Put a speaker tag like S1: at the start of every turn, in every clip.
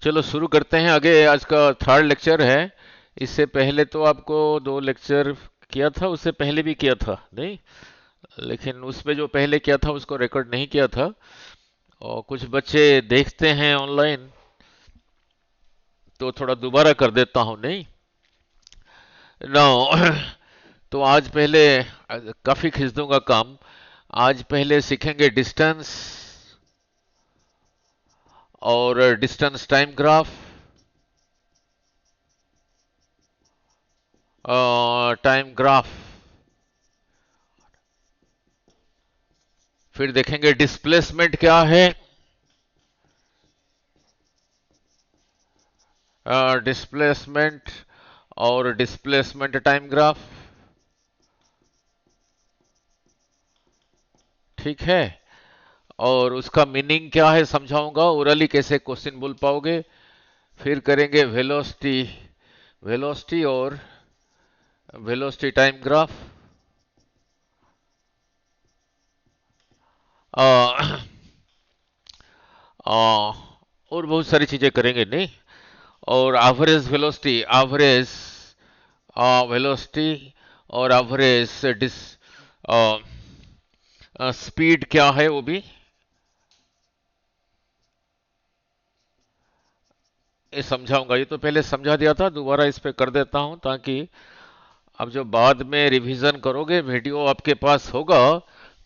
S1: चलो शुरू करते हैं। आगे आज का थर्ड लेक्चर है। इससे पहले तो आपको दो लेक्चर किया था, उससे पहले भी किया था नहीं, लेकिन उसमें जो पहले किया था उसको रिकॉर्ड नहीं किया था। और कुछ बच्चे देखते हैं ऑनलाइन, तो थोड़ा दोबारा कर देता हूँ नहीं। नो तो आज पहले काफी खींच दूंगा काम। आज पहले सीखेंगे डिस्टेंस और distance time graph, time graph. फिर देखेंगे डिस्प्लेसमेंट क्या है, डिस्प्लेसमेंट और डिस्प्लेसमेंट टाइम ग्राफ। ठीक है। और उसका मीनिंग क्या है समझाऊंगा, ओरली कैसे क्वेश्चन बोल पाओगे। फिर करेंगे वेलोसिटी, वेलोसिटी और वेलोसिटी टाइम ग्राफ। और बहुत सारी चीजें करेंगे नहीं। और एवरेज वेलोसिटी, एवरेज वेलोसिटी और एवरेज डिस स्पीड क्या है वो भी ये समझाऊंगा। ये तो पहले समझा दिया था, दोबारा इस पे कर देता हूं ताकि अब जो बाद में रिवीजन करोगे, वीडियो आपके पास होगा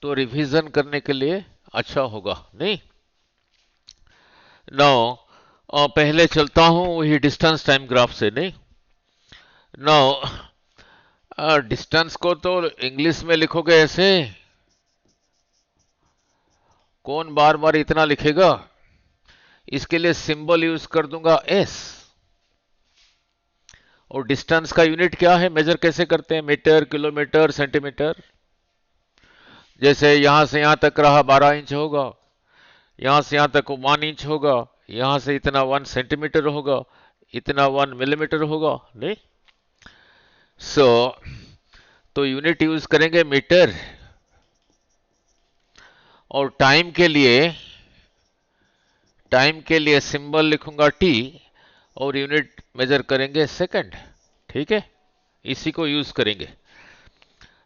S1: तो रिवीजन करने के लिए अच्छा होगा नहीं। नाउ पहले चलता हूं वही डिस्टेंस टाइम ग्राफ से नहीं। नाउ डिस्टेंस को तो इंग्लिश में लिखोगे ऐसे, कौन बार बार इतना लिखेगा। इसके लिए सिंबल यूज कर दूंगा एस। और डिस्टेंस का यूनिट क्या है, मेजर कैसे करते हैं, मीटर, किलोमीटर, सेंटीमीटर। जैसे यहां से यहां तक रहा 12 इंच होगा, यहां से यहां तक 1 इंच होगा, यहां से इतना 1 सेंटीमीटर होगा, इतना 1 मिलीमीटर होगा नहीं। सो तो यूनिट यूज करेंगे मीटर। और टाइम के लिए सिंबल लिखूंगा टी। और यूनिट मेजर करेंगे सेकंड। ठीक है, इसी को यूज करेंगे।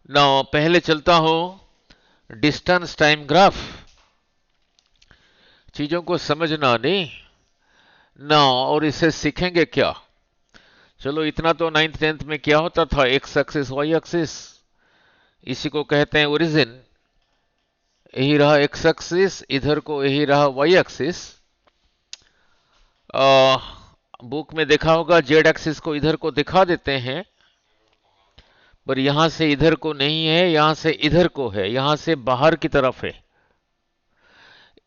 S1: ना पहले चलता हूं डिस्टेंस टाइम ग्राफ। चीजों को समझना नहीं ना। और इसे सीखेंगे क्या, चलो इतना तो 9th 10th में क्या होता था, एक्स एक्सिस वाई एक्सिस, इसी को कहते हैं ओरिजिन। यही रहा एक्स एक्सिस, इधर को यही रहा वाई एक्सिस। बुक में देखा होगा जेड एक्सिस को इधर को दिखा देते हैं, पर यहां से इधर को नहीं है, यहां से इधर को है, यहां से बाहर की तरफ है।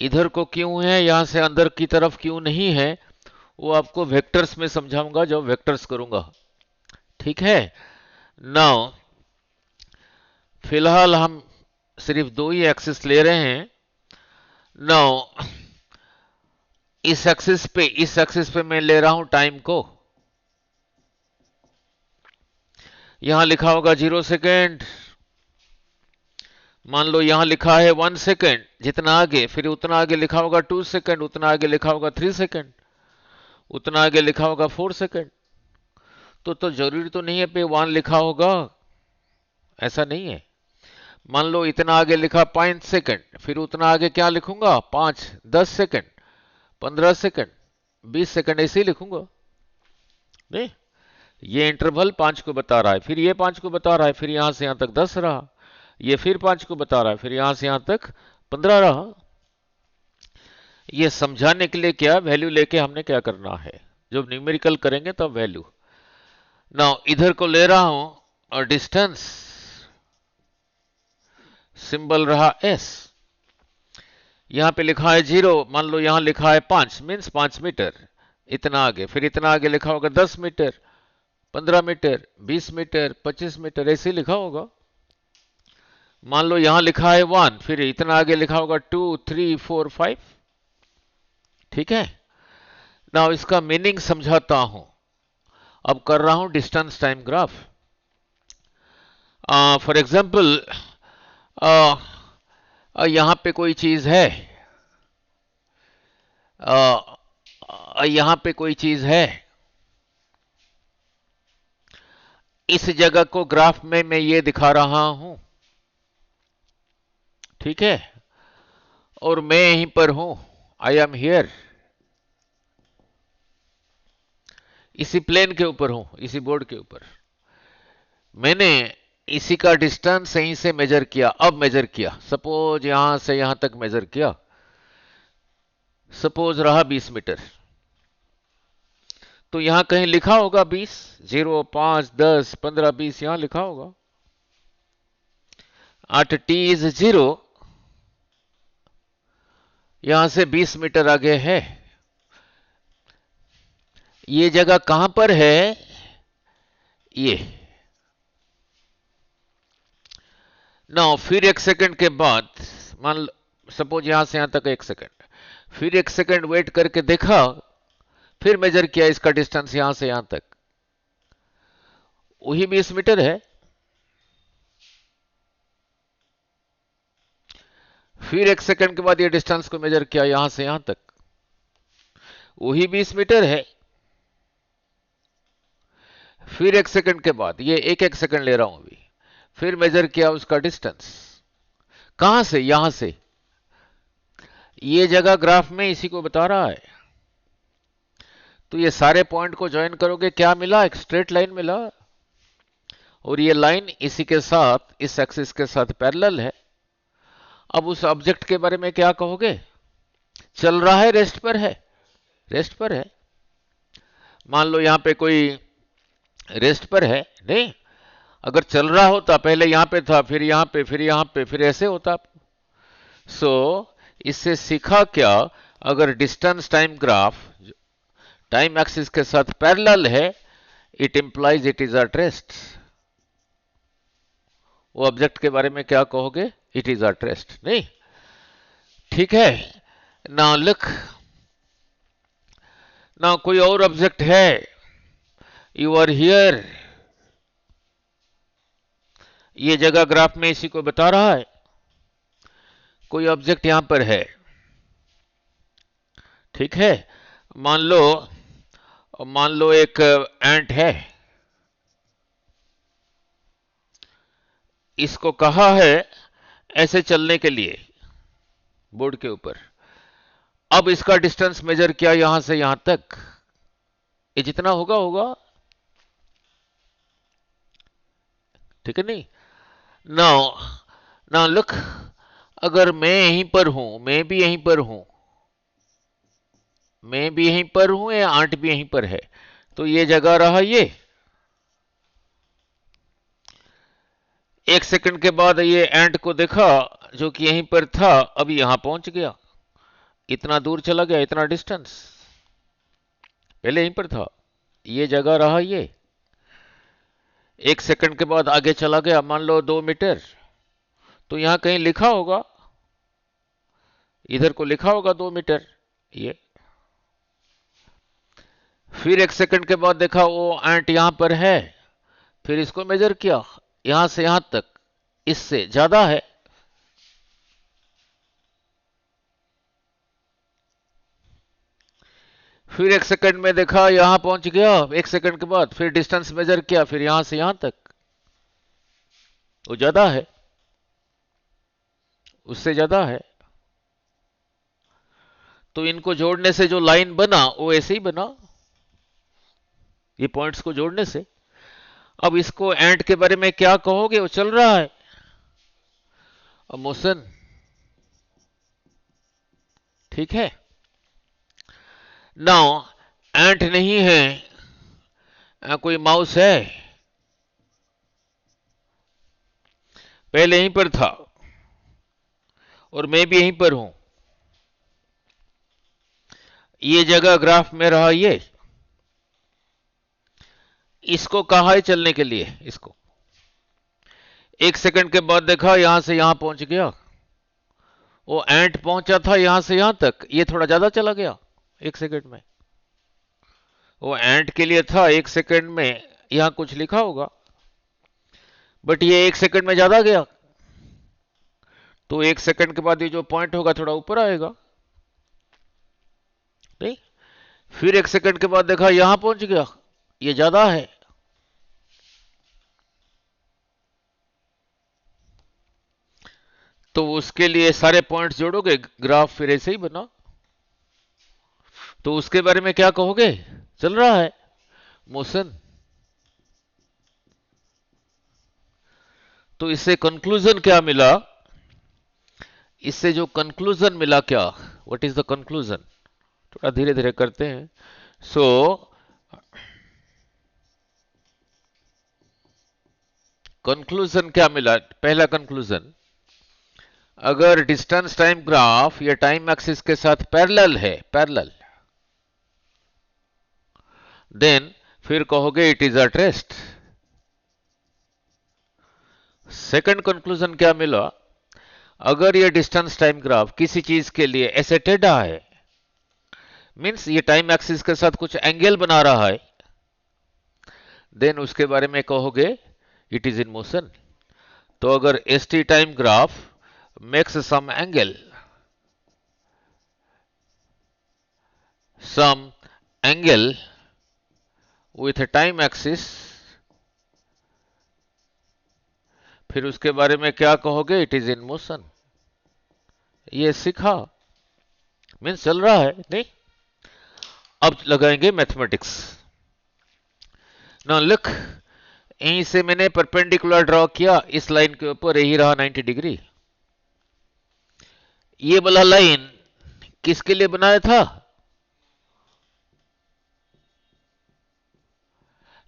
S1: इधर को क्यों है, यहां से अंदर की तरफ क्यों नहीं है, वो आपको वेक्टर्स में समझाऊंगा जब वेक्टर्स करूंगा। ठीक है। नाउ फिलहाल हम सिर्फ दो ही एक्सिस ले रहे हैं। नाउ इस एक्सिस पे मैं ले रहा हूं टाइम को। यहां लिखा होगा 0 सेकेंड, मान लो यहां लिखा है 1 सेकेंड, जितना आगे फिर उतना आगे लिखा होगा 2 सेकेंड, उतना आगे लिखा होगा 3 सेकेंड, उतना आगे लिखा होगा 4 सेकेंड। तो जरूरी तो नहीं है पे 1 लिखा होगा, ऐसा नहीं है। मान लो इतना आगे लिखा 5 सेकेंड, फिर उतना आगे क्या लिखूंगा, 5, 10 सेकेंड, 15 सेकेंड, 20 सेकेंड, ऐसे ही लिखूंगा नहीं। ये इंटरवल 5 को बता रहा है, फिर ये 5 को बता रहा है, फिर यहां से यहां तक 10 रहा, ये फिर 5 को बता रहा है, फिर यहां से यहां तक 15 रहा। ये समझाने के लिए क्या, वैल्यू लेके हमने क्या करना है, जब न्यूमेरिकल करेंगे तब वैल्यू। नाउ इधर को ले रहा हूं और डिस्टेंस, सिंबल रहा एस। यहां पे लिखा है 0, मान लो यहां लिखा है 5, मीन्स 5 मीटर। इतना आगे फिर इतना आगे लिखा होगा 10 मीटर, 15 मीटर, 20 मीटर, 25 मीटर, ऐसे ही लिखा होगा। मान लो यहां लिखा है 1, फिर इतना आगे लिखा होगा 2, 3, 4, 5। ठीक है। ना इसका मीनिंग समझाता हूं। अब कर रहा हूं distance time graph. For example यहां पे कोई चीज है, यहां पे कोई चीज है, इस जगह को ग्राफ में मैं ये दिखा रहा हूं, ठीक है, और मैं यहीं पर हूं, आई एम हियर, इसी प्लेन के ऊपर हूं, इसी बोर्ड के ऊपर। मैंने इसी का डिस्टेंस यहीं से मेजर किया, अब मेजर किया, सपोज यहां से यहां तक मेजर किया, सपोज रहा 20 मीटर। तो यहां कहीं लिखा होगा 20, 0, 5, 10, 15, 20 यहां लिखा होगा। 8t इज 0, यहां से 20 मीटर आगे है। ये जगह कहां पर है? ये ना, फिर 1 सेकंड के बाद, मान लो सपोज यहां से यहां तक 1 सेकंड, फिर 1 सेकंड वेट करके देखा, फिर मेजर किया इसका डिस्टेंस यहां से यहां तक, वही 20 मीटर है। फिर 1 सेकंड के बाद ये डिस्टेंस को मेजर किया यहां से यहां तक, वही 20 मीटर है। फिर 1 सेकंड के बाद, ये एक सेकंड ले रहा हूं अभी, फिर मेजर किया उसका डिस्टेंस, कहां से? यहां से। ये जगह ग्राफ में इसी को बता रहा है। तो ये सारे पॉइंट को ज्वाइन करोगे, क्या मिला? एक स्ट्रेट लाइन मिला, और ये लाइन इसी के साथ, इस एक्सिस के साथ पैरेलल है। अब उस ऑब्जेक्ट के बारे में क्या कहोगे? चल रहा है, रेस्ट पर है? रेस्ट पर है। मान लो यहां पे कोई रेस्ट पर है, नहीं, अगर चल रहा होता, पहले यहां पे था, फिर यहां पे, फिर यहां पे, फिर ऐसे होता। इससे सीखा क्या? अगर distance time graph time axis के साथ पैरेलल है, it implies it is at rest. वो ऑब्जेक्ट के बारे में क्या कहोगे? इट इज एट रेस्ट, नहीं? ठीक है। नाउ लुक, नाउ कोई और ऑब्जेक्ट है, यू आर हियर, ये जगह ग्राफ में इसी को बता रहा है। कोई ऑब्जेक्ट यहां पर है, ठीक है, मान लो एक एंट है, इसको कहा है ऐसे चलने के लिए बोर्ड के ऊपर। अब इसका डिस्टेंस मेजर किया यहां से यहां तक, ये जितना होगा होगा, ठीक है, नहीं? नाउ नाउ लुक, अगर मैं यहीं पर हूं, मैं भी यहीं पर हूं, मैं भी यहीं पर हूं, या आंट भी यहीं पर है, तो ये जगह रहा ये। 1 सेकंड के बाद ये एंट को देखा जो कि यहीं पर था, अभी यहां पहुंच गया, इतना दूर चला गया, इतना डिस्टेंस, पहले यहीं पर था, ये जगह रहा ये। 1 सेकंड के बाद आगे चला गया, मान लो 2 मीटर, तो यहां कहीं लिखा होगा, इधर को लिखा होगा 2 मीटर, ये। फिर 1 सेकंड के बाद देखा वो एंट यहां पर है, फिर इसको मेजर किया, यहां से यहां तक, इससे ज्यादा है। फिर 1 सेकंड में देखा यहां पहुंच गया, 1 सेकंड के बाद फिर डिस्टेंस मेजर किया, फिर यहां से यहां तक, वो ज्यादा है, उससे ज्यादा है। तो इनको जोड़ने से जो लाइन बना वो ऐसे ही बना, ये पॉइंट्स को जोड़ने से। अब इसको एंट के बारे में क्या कहोगे? वो चल रहा है, अब मोशन, ठीक है। नाउ एंट नहीं है, कोई माउस है, पहले यहीं पर था, और मैं भी यहीं पर हूं, ये जगह ग्राफ में रहा ये, इसको कहा है चलने के लिए, इसको 1 सेकंड के बाद देखा यहां से यहां पहुंच गया, वो एंट पहुंचा था यहां से यहां तक, ये थोड़ा ज्यादा चला गया 1 सेकंड में। वो एंट के लिए था 1 सेकंड में, यहां कुछ लिखा होगा, बट ये 1 सेकंड में ज्यादा गया, तो 1 सेकंड के बाद ये जो पॉइंट होगा थोड़ा ऊपर आएगा, नहीं? फिर 1 सेकंड के बाद देखा यहां पहुंच गया, ये ज्यादा है। तो उसके लिए सारे पॉइंट्स जोड़ोगे, ग्राफ फिर ऐसे ही बना। तो उसके बारे में क्या कहोगे? चल रहा है, मोशन। तो इससे कंक्लूजन क्या मिला? इससे जो कंक्लूजन मिला क्या, व्हाट इज द कंक्लूजन? थोड़ा धीरे धीरे करते हैं। सो कंक्लूजन क्या मिला? पहला कंक्लूजन, अगर डिस्टेंस टाइम ग्राफ या टाइम एक्सिस के साथ पैरेलल है, पैरेलल, देन फिर कहोगे it is a trace. Second conclusion क्या मिला? अगर ये डिस्टेंस टाइम ग्राफ किसी चीज के लिए ऐसे टेढ़ा है, मींस ये टाइम एक्सिस के साथ कुछ एंगल बना रहा है, देन उसके बारे में कहोगे इट इज इन मोशन। तो अगर S T time graph makes some angle with time axis, फिर उसके बारे में क्या कहोगे? It is in motion. ये सीखा, मीन्स चल रहा है, नहीं? अब लगाएंगे मैथमेटिक्स। ना लुक, यहीं से मैंने परपेंडिकुलर ड्रॉ किया, इस लाइन के ऊपर यही रहा 90 डिग्री। ये वाला लाइन किसके लिए बनाया था?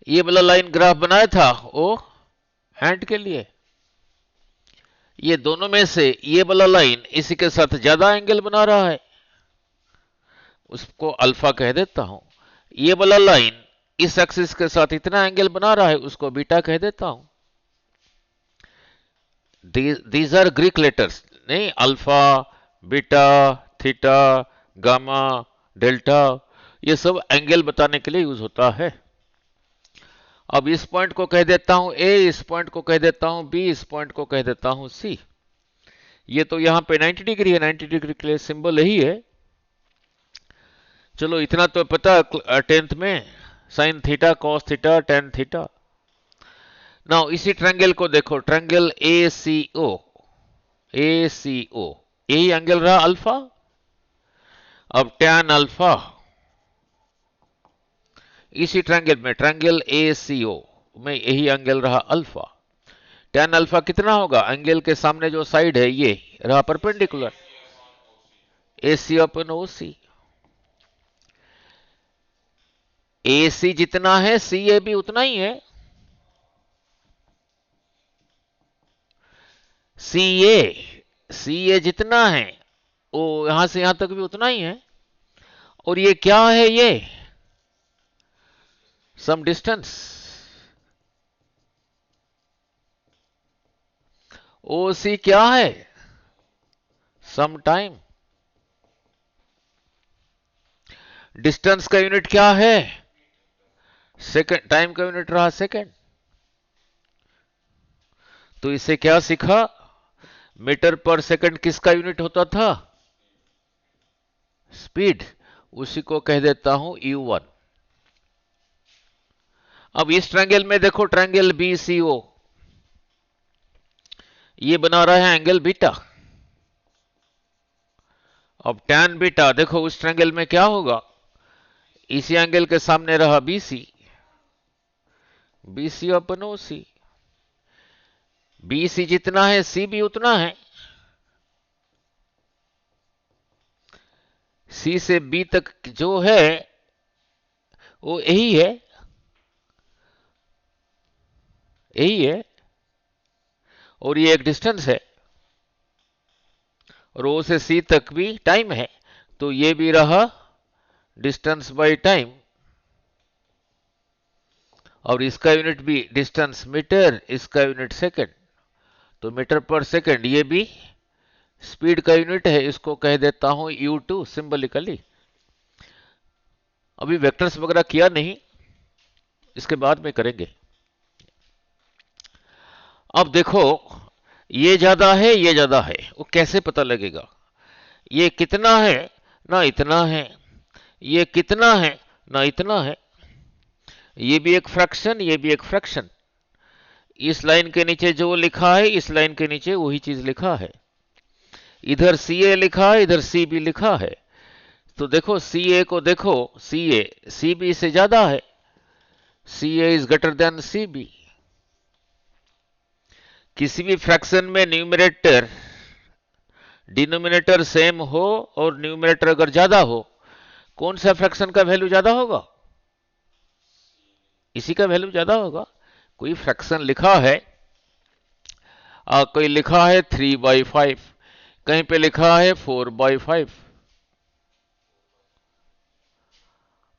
S1: ये वाला लाइन ग्राफ बनाया था ओ हैंड के लिए। ये दोनों में से ये वाला लाइन इसी के साथ ज्यादा एंगल बना रहा है, उसको अल्फा कह देता हूं। ये वाला लाइन इस एक्सिस के साथ इतना एंगल बना रहा है, उसको बीटा कह देता हूं। दीज आर ग्रीक लेटर्स, नहीं? Alpha, beta, theta, gamma, delta, ये सब एंगल बताने के लिए यूज होता है। अब इस पॉइंट को कह देता हूं ए, इस पॉइंट को कह देता हूं बी, इस पॉइंट को कह देता हूं सी। ये तो यहां पे 90 डिग्री है, 90 डिग्री के लिए सिंबल यही है। चलो इतना तो पता 10th में, sine theta, cos theta, tan theta. Now इसी ट्रायंगल को देखो, ट्रायंगल ACO, ACO, यही एंगल रहा अल्फा। अब टैन अल्फा, इसी ट्रायंगल में, ट्रायंगल ACO में यही एंगल रहा अल्फा। टैन अल्फा कितना होगा? एंगल के सामने जो साइड है ये रहा परपेंडिकुलर, AC अपन OC। AC जितना है CA भी उतना ही है। CA जितना है वो यहां से यहां तक भी उतना ही है। और ये क्या है? ये सम डिस्टेंस। OC क्या है? Some time. डिस्टेंस का यूनिट क्या है? सेकंड। टाइम का यूनिट रहा सेकंड। तो इसे क्या सीखा? मीटर पर सेकंड किसका यूनिट होता था? स्पीड। उसी को कह देता हूं U1। अब इस ट्रायंगल में देखो, ट्रायंगल BCO, ये बना रहा है एंगल बीटा। अब टैन बीटा देखो, उस ट्रायंगल में क्या होगा? इसी एंगल के सामने रहा BC, BC अपन OC। BC जितना है C भी उतना है। C से B तक जो है वो यही है, यही है। और ये एक डिस्टेंस है, और O से C तक भी टाइम है, तो ये भी रहा डिस्टेंस बाय टाइम। और इसका यूनिट भी डिस्टेंस मीटर, इसका यूनिट सेकंड। तो मीटर पर सेकंड ये भी स्पीड का यूनिट है, इसको कह देता हूं U2 सिंबलिकली। अभी वेक्टर्स वगैरह किया नहीं, इसके बाद में करेंगे। अब देखो, ये ज्यादा है, ये ज्यादा है, वो कैसे पता लगेगा? ये कितना है ना, इतना है। ये कितना है अपना इतना है। ये भी एक फ्रैक्शन, ये भी एक फ्रैक्शन। इस लाइन के नीचे जो लिखा है, इस लाइन के नीचे वही चीज लिखा है। इधर सी ए लिखा है, इधर सी बी लिखा है। तो देखो सी ए को देखो, सी ए सी बी से ज्यादा है। C A is greater than C B. किसी भी फ्रैक्शन में न्यूमरेटर डिनोमिनेटर सेम हो और न्यूमरेटर अगर ज्यादा हो, कौन सा फ्रैक्शन का वैल्यू ज्यादा होगा? इसी का वैल्यू ज्यादा होगा। कोई फ्रैक्शन लिखा है, कोई लिखा है 3/5, कहीं पे लिखा है 4/5।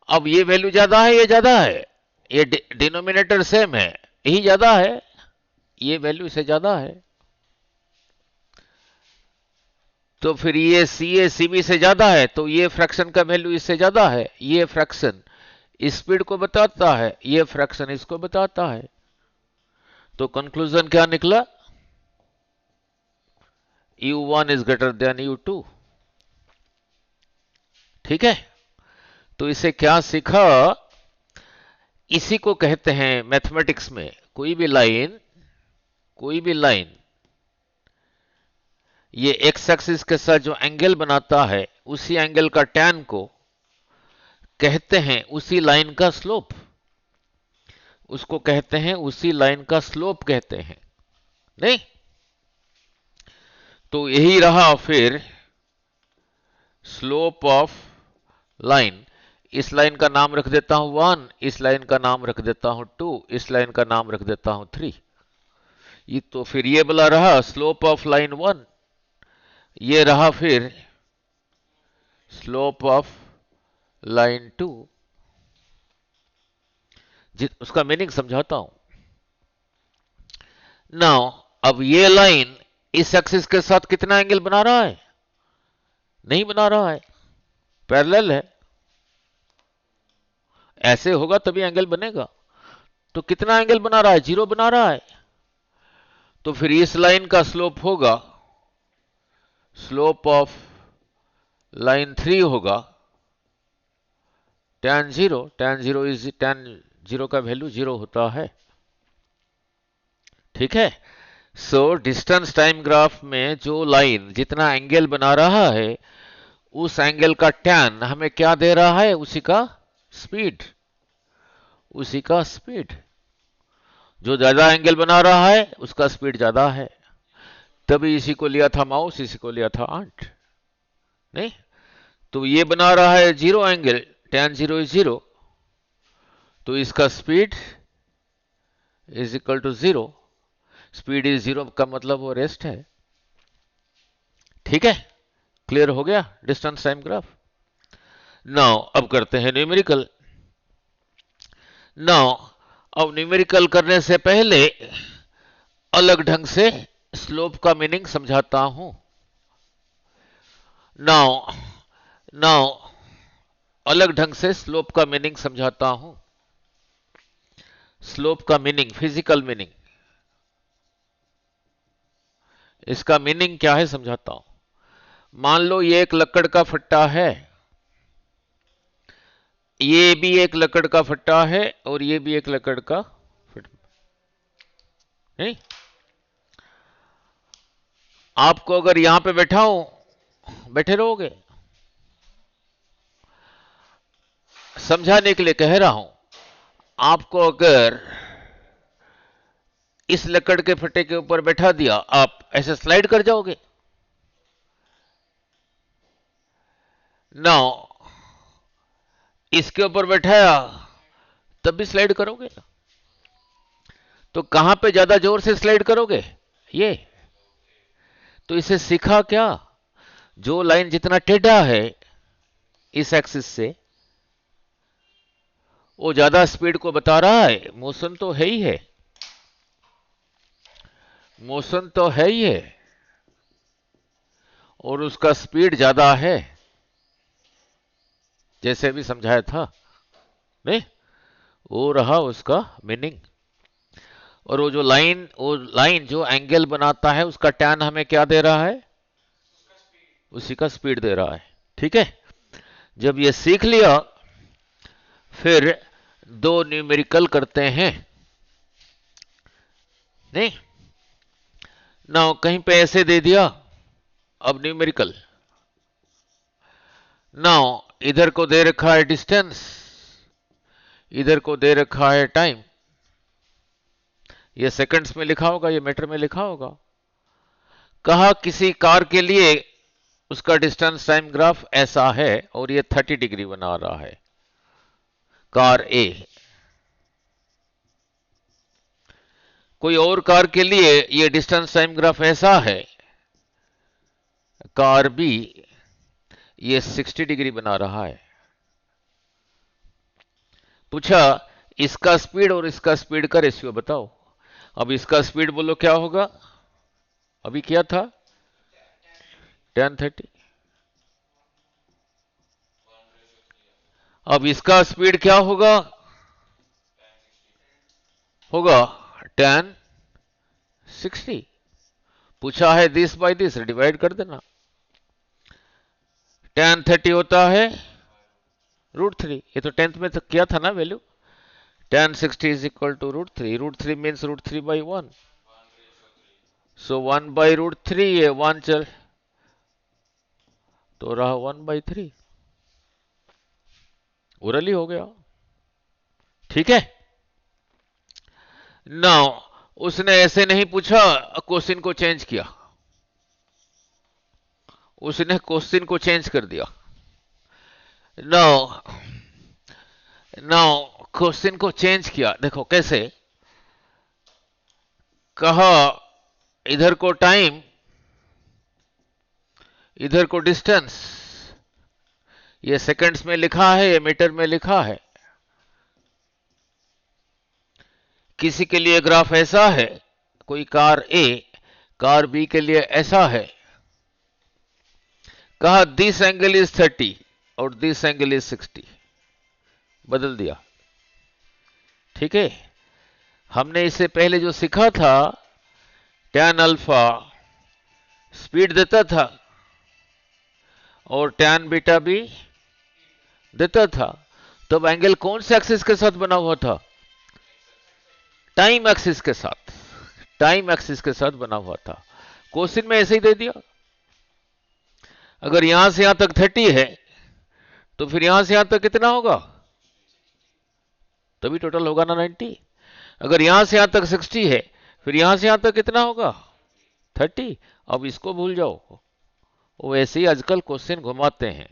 S1: अब ये वैल्यू ज्यादा है, ये ज्यादा है, ये डिनोमिनेटर सेम है, यही ज्यादा है, ये वैल्यू इससे ज्यादा है। तो फिर ये सी ए सी बी से ज्यादा है, तो ये फ्रैक्शन का वैल्यू इससे ज्यादा है। ये फ्रैक्शन स्पीड को बताता है, ये फ्रैक्शन इसको बताता है। तो कंक्लूजन क्या निकला? u1 is greater then u2। ठीक है, तो इसे क्या सीखा? इसी को कहते हैं मैथमेटिक्स में, कोई भी लाइन ये एक्स एक्सिस के साथ जो एंगल बनाता है, उसी एंगल का टैन को कहते हैं उसी लाइन का स्लोप। उसको कहते हैं उसी लाइन का स्लोप कहते हैं, नहीं? तो यही रहा फिर स्लोप ऑफ लाइन। इस लाइन का नाम रख देता हूं 1, इस लाइन का नाम रख देता हूं 2, इस लाइन का नाम रख देता हूं 3। ये तो फिर ये वाला रहा स्लोप ऑफ लाइन 1, ये रहा फिर स्लोप ऑफ लाइन 2। उसका मीनिंग समझाता हूं। नाउ अब ये लाइन इस एक्सिस के साथ कितना एंगल बना रहा है? नहीं बना रहा है, पैरेलल है। ऐसे होगा तभी एंगल बनेगा। तो कितना एंगल बना रहा है? 0 बना रहा है। तो फिर इस लाइन का स्लोप होगा, स्लोप ऑफ लाइन 3 होगा tan 0। tan 0 इज tan 0 का वैल्यू 0 होता है। ठीक है। सो डिस्टेंस टाइम ग्राफ में जो लाइन जितना एंगल बना रहा है, उस एंगल का tan हमें क्या दे रहा है? उसी का स्पीड, उसी का स्पीड। जो ज्यादा एंगल बना रहा है उसका स्पीड ज्यादा है। तभी इसी को लिया था माउस, इसी को लिया था आंट, नहीं? तो ये बना रहा है 0 एंगल, tan 0 इज 0, तो इसका speed is equal to 0। Speed is 0 का मतलब वो रेस्ट है। ठीक है, क्लियर हो गया डिस्टेंस टाइम ग्राफ। नाउ अब करते हैं न्यूमेरिकल। नाउ अब न्यूमेरिकल करने से पहले अलग ढंग से स्लोप का मीनिंग समझाता हूं। नाउ अलग ढंग से स्लोप का मीनिंग समझाता हूं। स्लोप का मीनिंग, फिजिकल मीनिंग, इसका मीनिंग क्या है समझाता हूं। मान लो ये एक लकड़ का फट्टा है, ये भी एक लकड़ का फट्टा है और ये भी एक लकड़ का फट्टा, नहीं? आपको अगर यहां पे बैठाऊं, बैठे रहोगे? समझाने के लिए कह रहा हूं। आपको अगर इस लकड़ के फट्टे के ऊपर बैठा दिया, आप ऐसे स्लाइड कर जाओगे? नाउ इसके ऊपर बैठाया तब भी स्लाइड करोगे। तो कहां पे ज्यादा जोर से स्लाइड करोगे? ये। तो इसे सीखा क्या? जो लाइन जितना टेढ़ा है इस एक्सिस से, वो ज्यादा स्पीड को बता रहा है। मोशन तो है ही है, मोशन तो है ही है, और उसका स्पीड ज्यादा है, जैसे भी समझाया था, नहीं? वो रहा उसका मीनिंग। और वो लाइन जो एंगल बनाता है, उसका टैन हमें क्या दे रहा है? उसी का स्पीड दे रहा है। ठीक है, जब ये सीख लिया, फिर दो न्यूमेरिकल करते हैं, नहीं ना कहीं पे ऐसे दे दिया, अब न्यूमेरिकल नाउ इधर को दे रखा है डिस्टेंस, इधर को दे रखा है टाइम, ये सेकंड्स में लिखा होगा, ये मीटर में लिखा होगा। कहा किसी कार के लिए उसका डिस्टेंस टाइम ग्राफ ऐसा है और ये 30 डिग्री बना रहा है, कार ए। कोई और कार के लिए ये डिस्टेंस टाइम ग्राफ ऐसा है, कार बी, ये 60 डिग्री बना रहा है। पूछा इसका स्पीड और इसका स्पीड का रेशियो बताओ। अब इसका स्पीड बोलो क्या होगा, अभी क्या था, tan 30। अब इसका स्पीड क्या होगा, होगा tan 60। पूछा है दिस बाय दिस, डिवाइड कर देना। tan 30 होता है √3, ये तो 10th में तो किया था ना value. tan 60 is equal to √3, √3 means √3/1, so 1/√3, ये 1 चल तो रहा 1/3, ओरली हो गया, ठीक है। नाउ उसने ऐसे नहीं पूछा, क्वेश्चन को चेंज किया, उसने क्वेश्चन को चेंज कर दिया। नाउ नाउ क्वेश्चन को चेंज किया, देखो कैसे, कहा इधर को टाइम, इधर को डिस्टेंस, ये सेकंड्स में लिखा है, ये मीटर में लिखा है। किसी के लिए ग्राफ ऐसा है, कोई कार ए, कार बी के लिए ऐसा है। कहा दिस एंगल इज 30 और दिस एंगल इज 60, बदल दिया, ठीक है। हमने इससे पहले जो सीखा था, tan अल्फा स्पीड देता था और tan बीटा भी देता था। तब एंगल कौन से एक्सिस के साथ बना हुआ था, टाइम एक्सिस के साथ, टाइम एक्सिस के साथ बना हुआ था। क्वेश्चन में ऐसे ही दे दिया, अगर यहां से यहां तक 30 है तो फिर यहां से यहां तक कितना होगा, तभी टोटल होगा ना 90। अगर यहां से यहां तक 60 है, फिर यहां से यहां तक कितना होगा 30। अब इसको भूल जाओ, वो ऐसे ही आजकल क्वेश्चन घुमाते हैं।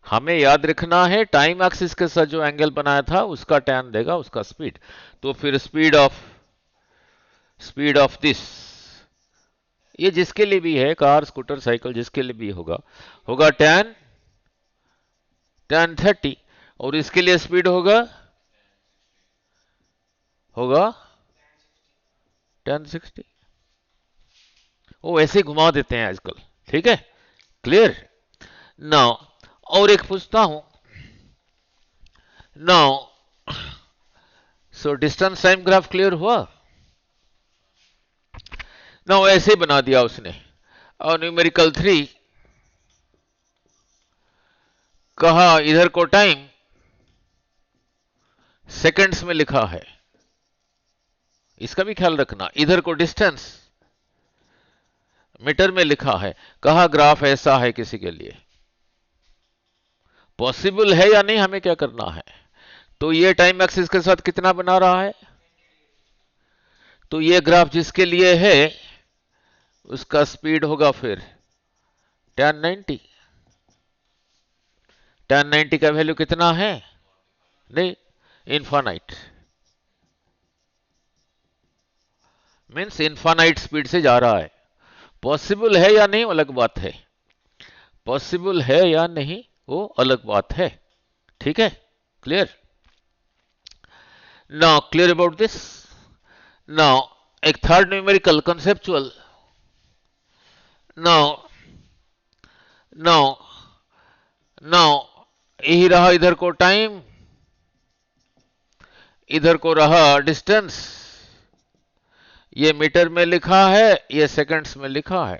S1: हमें याद रखना है टाइम एक्सिस के साथ जो एंगल बनाया था उसका टैन देगा उसका स्पीड। तो फिर स्पीड ऑफ दिस, ये जिसके लिए भी है, कार स्कूटर साइकिल जिसके लिए भी होगा, होगा tan 30, और इसके लिए स्पीड होगा tan 60। वो ऐसे घुमा देते हैं आजकल, ठीक है, क्लियर। नाउ और एक पूछता हूं, now so distance time graph clear हुआ। नाउ ऐसे बना दिया उसने, और न्यूमेरिकल 3, कहा इधर को टाइम सेकंड्स में लिखा है, इसका भी ख्याल रखना। इधर को डिस्टेंस मीटर में लिखा है। कहा ग्राफ ऐसा है किसी के लिए, पॉसिबल है या नहीं, हमें क्या करना है। तो ये टाइम एक्सिस के साथ कितना बना रहा है, तो ये ग्राफ जिसके लिए है उसका स्पीड होगा फिर tan 90। tan 90 का वैल्यू कितना है, नहीं इनफाइनाइट, मीन्स इनफाइनाइट स्पीड से जा रहा है। पॉसिबल है या नहीं अलग बात है, पॉसिबल है या नहीं वो अलग बात है, ठीक है, clear. Now clear about this. Now एक third numerical conceptual. Now now now यही रहा इधर को टाइम, इधर को रहा डिस्टेंस, ये मीटर में लिखा है, ये सेकंड्स में लिखा है।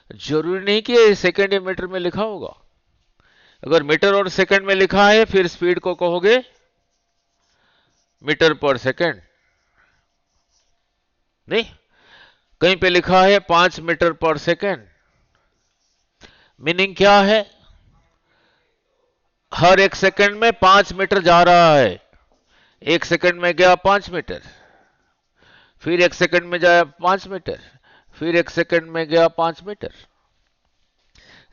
S1: जरूरी नहीं कि सेकंड या मीटर में लिखा होगा। अगर मीटर और सेकंड में लिखा है फिर स्पीड को कहोगे मीटर पर सेकंड। नहीं, कहीं पे लिखा है 5 मीटर पर सेकंड, मीनिंग क्या है? हर एक सेकंड में 5 मीटर जा रहा है। एक सेकंड में गया 5 मीटर, फिर एक सेकंड में जाया 5 मीटर, फिर एक सेकंड में गया 5 मीटर।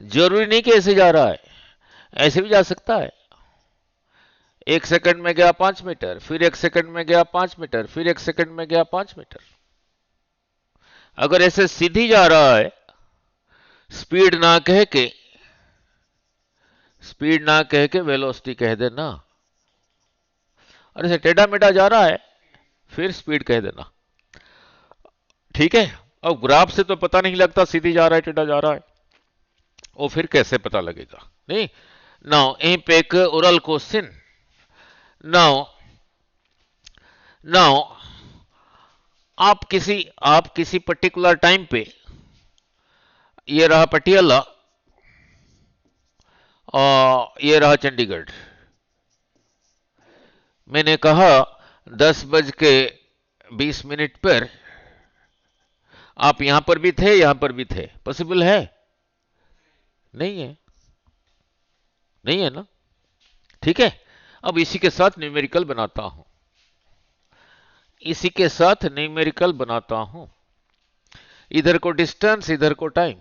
S1: जरूरी नहीं कि ऐसे जा रहा है, ऐसे भी जा सकता है। एक सेकंड में गया 5 मीटर, फिर एक सेकंड में गया 5 मीटर, फिर एक सेकंड में गया 5 मीटर। अगर ऐसे सीधी जा रहा है, स्पीड ना कह के, स्पीड ना कह के वेलोसिटी कह देना। और ऐसे टेढ़ा मेढ़ा जा रहा है फिर स्पीड कह देना। ठीक है। अब ग्राफ से तो पता नहीं लगता सीधी जा रहा है टेढ़ा जा रहा है, वो फिर कैसे पता लगेगा? नहीं। नाउ यहीं पे एक ओरल क्वेश्चन। नाउ नाउ आप किसी पर्टिकुलर टाइम पे, ये रहा पटियाला और ये रहा चंडीगढ़। मैंने कहा 10:20 पर आप यहां पर भी थे, यहां पर भी थे। पॉसिबल है? नहीं है, नहीं है ना। ठीक है। अब इसी के साथ न्यूमेरिकल बनाता हूं, इसी के साथ न्यूमेरिकल बनाता हूं। इधर को डिस्टेंस, इधर को टाइम।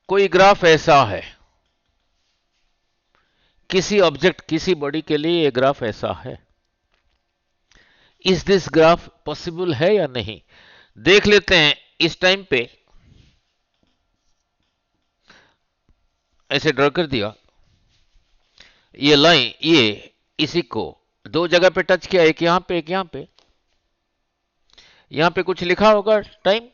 S1: कोई ग्राफ ऐसा है, किसी ऑब्जेक्ट, किसी बॉडी के लिए ये ग्राफ ऐसा है। इज दिस ग्राफ पॉसिबल है या नहीं, देख लेते हैं। इस टाइम पे ऐसे ड्रॉ कर दिया, ये लाइन, ये इसी को दो जगह पे टच किया, एक यहां पे, एक यहां पे। यहां पे कुछ लिखा होगा टाइम,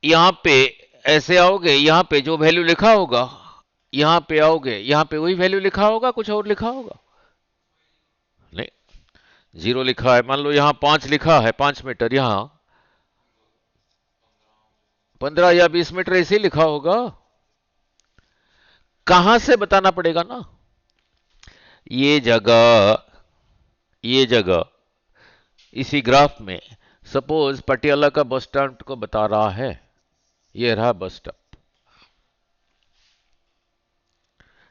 S1: यहां पे ऐसे आओगे, यहां पे जो वैल्यू लिखा होगा, यहां पे आओगे, यहां पे वही वैल्यू लिखा होगा, कुछ और लिखा होगा? नहीं, 0 लिखा है। मान लो यहां 5 लिखा है, 5 मीटर, यहां 15 या 20 मीटर ऐसे लिखा होगा। कहां से बताना पड़ेगा ना। ये जगह, ये जगह इसी ग्राफ में सपोज पटियाला का बस स्टैंड को बता रहा है। ये रहा बस स्टॉप।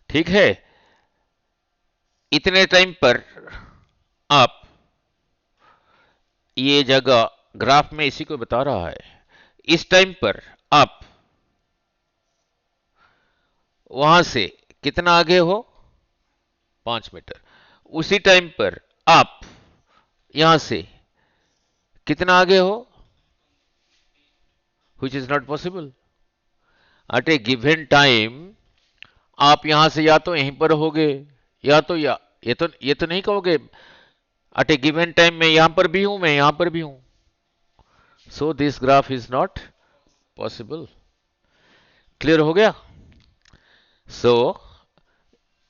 S1: ठीक है। इतने टाइम पर आप, ये जगह ग्राफ में इसी को बता रहा है। इस टाइम पर आप वहां से कितना आगे हो? 5 मीटर। उसी टाइम पर आप यहां से कितना आगे हो? which is not possible at a given time। आप यहां से या तो यहीं पर होगे, या तो या ये तो नहीं कहोगे at a given time मैं यहां पर भी हूं, मैं यहां पर भी हूं। so this graph is not possible। Clear हो गया? so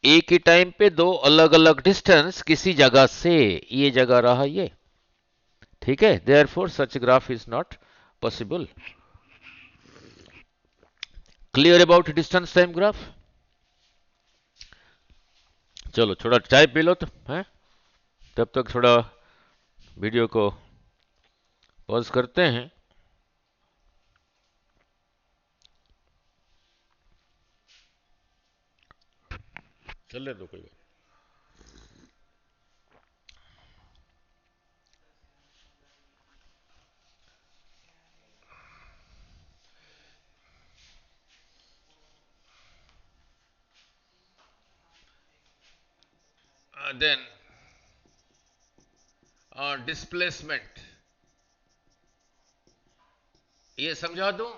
S1: एक ही टाइम पे दो अलग अलग डिस्टेंस किसी जगह से, ये जगह रहा ये। ठीक है। Therefore such graph is not possible. Clear about distance time graph? चलो थोड़ा चाय पी लो तो है, तब तक थोड़ा वीडियो को पॉज करते हैं। चलने दो कोई बात। देन डिस्प्लेसमेंट, ये समझा दूं,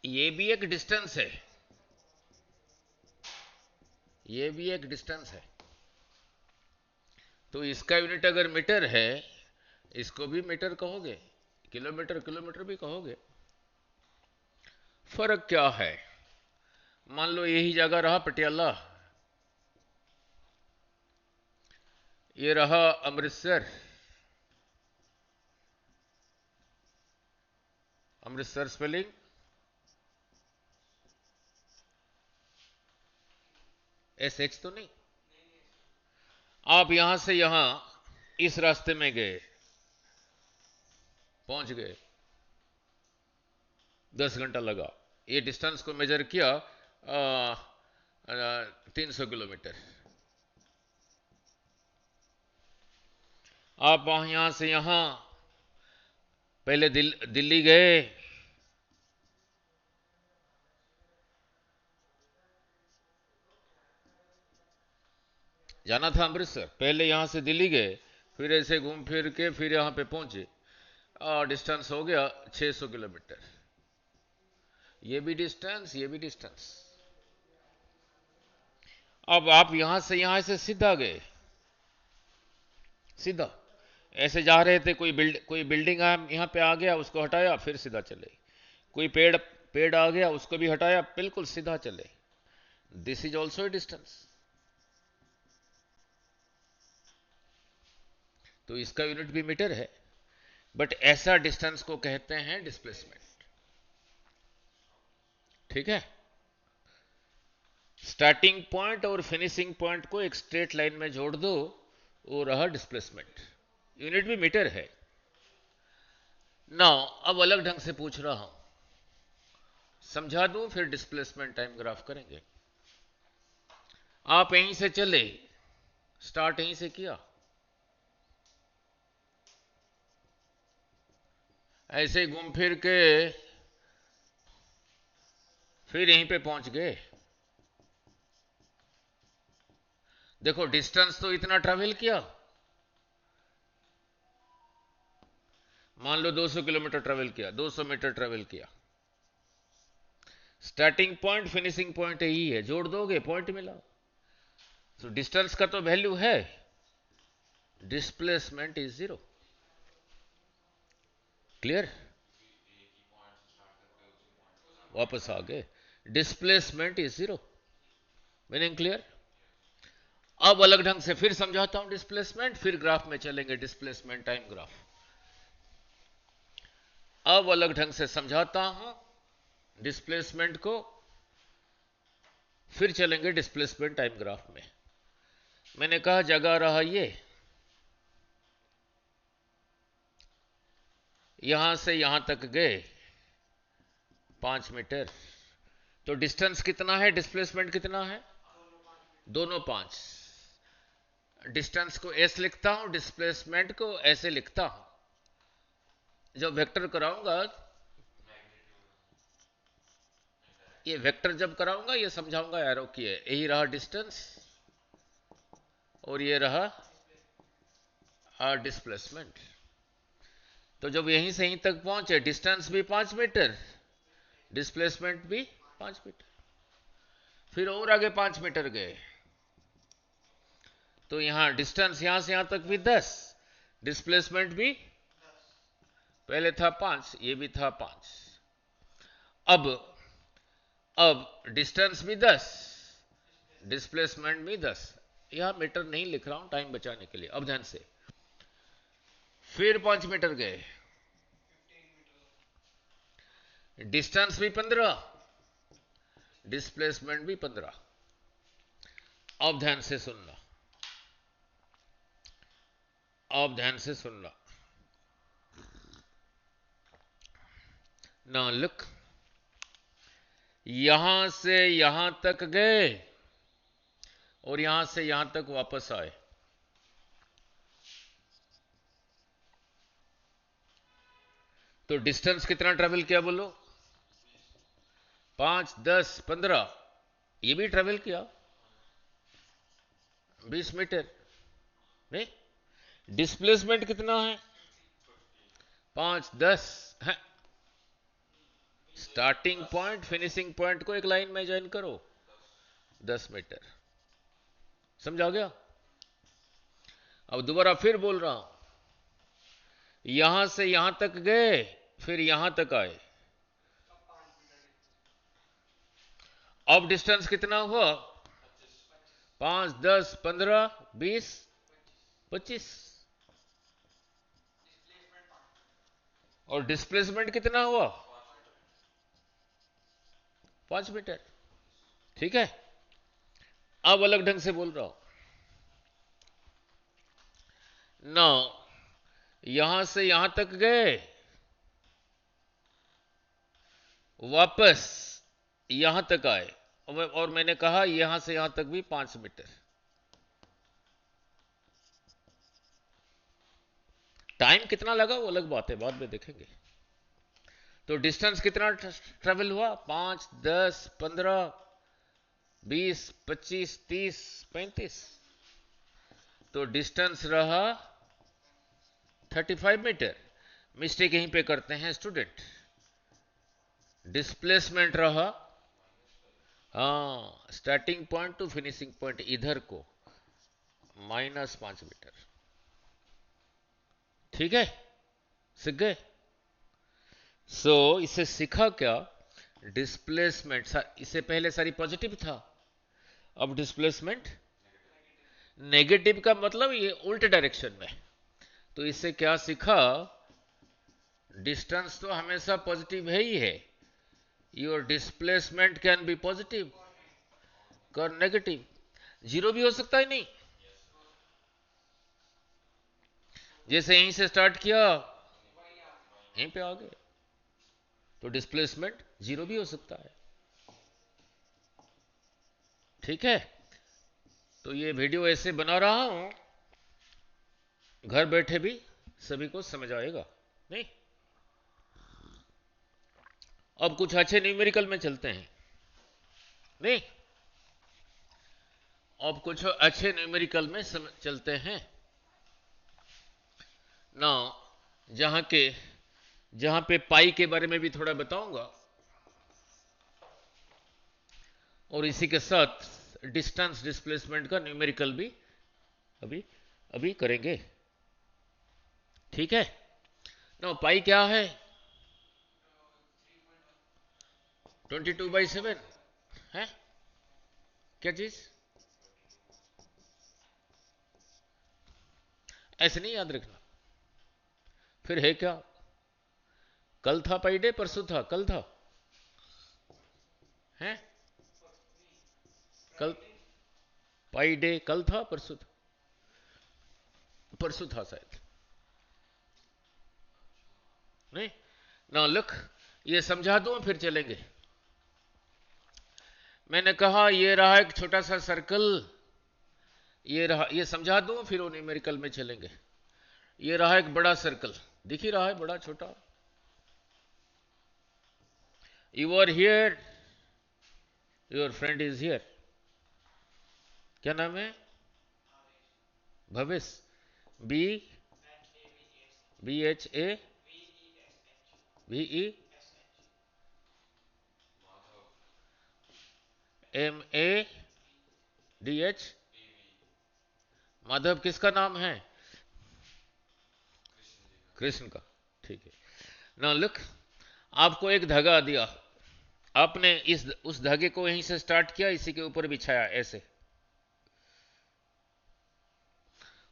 S1: ये भी एक डिस्टेंस है, ये भी एक डिस्टेंस है। तो इसका यूनिट अगर मीटर है, इसको भी मीटर कहोगे, किलोमीटर किलोमीटर भी कहोगे। फर्क क्या है? मान लो यही जगह रहा पटियाला, ये रहा अमृतसर। अमृतसर स्पेलिंग SH तो नहीं। आप यहां से यहां इस रास्ते में गए, पहुंच गए, 10 घंटा लगा। ये डिस्टेंस को मेजर किया 300 किलोमीटर। आप यहां से यहां पहले दिल्ली गए, जाना था अमृतसर, पहले यहां से दिल्ली गए, फिर ऐसे घूम फिर के फिर यहां पे पहुंचे, और डिस्टेंस हो गया 600 किलोमीटर। ये भी डिस्टेंस, ये भी डिस्टेंस। अब आप यहां से यहां से सीधा गए, सीधा ऐसे जा रहे थे, कोई बिल्डिंग यहां पे आ गया, उसको हटाया, फिर सीधा चले। कोई पेड़ पेड़ आ गया, उसको भी हटाया, बिल्कुल सीधा चले। This is also a distance. तो इसका यूनिट भी मीटर है, बट ऐसा डिस्टेंस को कहते हैं डिस्प्लेसमेंट। ठीक है। स्टार्टिंग पॉइंट और फिनिशिंग पॉइंट को एक स्ट्रेट लाइन में जोड़ दो, वो रहा डिस्प्लेसमेंट। यूनिट भी मीटर है। नाउ अब अलग ढंग से पूछ रहा हूं, समझा दूं फिर डिस्प्लेसमेंट टाइम ग्राफ करेंगे। आप यहीं से चले, स्टार्ट यहीं से किया, ऐसे घूम फिर के फिर यहीं पे पहुंच गए। देखो डिस्टेंस तो इतना ट्रेवल किया, मान लो 200 किलोमीटर ट्रेवल किया, 200 मीटर ट्रेवल किया। स्टार्टिंग पॉइंट फिनिशिंग पॉइंट यही है, जोड़ दोगे पॉइंट मिला। तो डिस्टेंस का तो वैल्यू है, डिस्प्लेसमेंट इज 0। क्लियर? वापस आ गए, डिस्प्लेसमेंट इज 0। Meaning clear? अब अलग ढंग से फिर समझाता हूं डिस्प्लेसमेंट, फिर ग्राफ में चलेंगे, डिस्प्लेसमेंट टाइम ग्राफ। अब अलग ढंग से समझाता हूं डिस्प्लेसमेंट को, फिर चलेंगे डिस्प्लेसमेंट टाइम ग्राफ में। मैंने कहा जगह रहा ये, यहां से यहां तक गए 5 मीटर, तो डिस्टेंस कितना है, डिस्प्लेसमेंट कितना है? दोनों 5। डिस्टेंस को S लिखता हूं, डिस्प्लेसमेंट को ऐसे लिखता हूं। जब वेक्टर कराऊंगा, ये वेक्टर जब कराऊंगा ये समझाऊंगा एरो की है। यही रहा डिस्टेंस और ये रहा डिस्प्लेसमेंट। तो जब यहीं से यहीं तक पहुंचे, डिस्टेंस भी 5 मीटर, डिस्प्लेसमेंट भी 5 मीटर, फिर और आगे 5 मीटर गए, तो यहां डिस्टेंस यहां से यहां तक भी 10, डिस्प्लेसमेंट भी पहले था 5, ये भी था 5। अब डिस्टेंस भी 10, डिस्प्लेसमेंट भी 10। यहां मीटर नहीं लिख रहा हूं टाइम बचाने के लिए, अब ध्यान से। फिर 5 मीटर गए, डिस्टेंस भी 15, डिस्प्लेसमेंट भी 15। अब ध्यान से सुनना, अब ध्यान से सुनना। ना लुक, यहां से यहां तक गए और यहां से यहां तक वापस आए, तो डिस्टेंस कितना ट्रेवल किया बोलो? 5, 10, 15, ये भी ट्रेवल किया 20 मीटर। नहीं, डिस्प्लेसमेंट कितना है? 5, 10 है। स्टार्टिंग पॉइंट फिनिशिंग पॉइंट को एक लाइन में ज्वाइन करो, 10 मीटर। समझा गया? अब दोबारा फिर बोल रहा हूं, यहां से यहां तक गए, फिर यहां तक आए, अब डिस्टेंस कितना हुआ? 5, 10, 15, 20, 25। और डिस्प्लेसमेंट कितना हुआ? 5 मीटर। ठीक है, अब अलग ढंग से बोल रहा हूं ना। यहां से यहां तक गए, वापस यहां तक आए, और मैंने कहा यहां से यहां तक भी 5 मीटर। टाइम कितना लगा वो अलग बात है, बाद में देखेंगे। तो डिस्टेंस कितना ट्रेवल हुआ? 5, 10, 15, 20, 25, 30, 35। तो डिस्टेंस रहा 35 मीटर। मिस्टेक यहीं पे करते हैं स्टूडेंट। डिस्प्लेसमेंट रहा, हाँ, starting point two finishing point इधर को -5 मीटर। ठीक है, सीख गए? सो इसे सीखा क्या? डिस्प्लेसमेंट, इससे पहले सारी पॉजिटिव था, अब डिस्प्लेसमेंट नेगेटिव का मतलब ये उल्टे डायरेक्शन में। तो इससे क्या सीखा? डिस्टेंस तो हमेशा पॉजिटिव है ही है, your displacement can be positive कर नेगेटिव, जीरो भी हो सकता है। नहीं, जैसे यहीं से स्टार्ट किया यहीं पे आ गए, तो डिस्प्लेसमेंट जीरो भी हो सकता है। ठीक है, तो ये वीडियो ऐसे बना रहा हूं, घर बैठे भी सभी को समझ आएगा। नहीं, अब कुछ अच्छे न्यूमेरिकल में चलते हैं। नहीं, अब कुछ अच्छे न्यूमेरिकल में चलते हैं ना, जहां पे पाई के बारे में भी थोड़ा बताऊंगा, और इसी के साथ डिस्टेंस डिस्प्लेसमेंट का न्यूमेरिकल भी अभी अभी करेंगे। ठीक है ना? पाई क्या है? 22/7 है। क्या चीज? ऐसे नहीं याद रखना, फिर है क्या? कल था पाई डे, परसों था, कल था, है कल पाई डे, कल था, परसों था, परसों था शायद। नहीं ना, लुक, ये समझा दूं फिर चलेंगे। मैंने कहा ये रहा एक छोटा सा सर्कल, ये रहा, ये समझा दूं फिर वो न्यूमेरिकल में चलेंगे। ये रहा एक बड़ा सर्कल, दिख ही रहा है, बड़ा छोटा। You are here, your friend is here. क्या नाम है? भविष्य। BHAVEMADH। माधव किसका नाम है? कृष्ण का। ठीक है ना, लुक, आपको एक धागा दिया, आपने इस उस धागे को यहीं से स्टार्ट किया, इसी के ऊपर बिछाया ऐसे।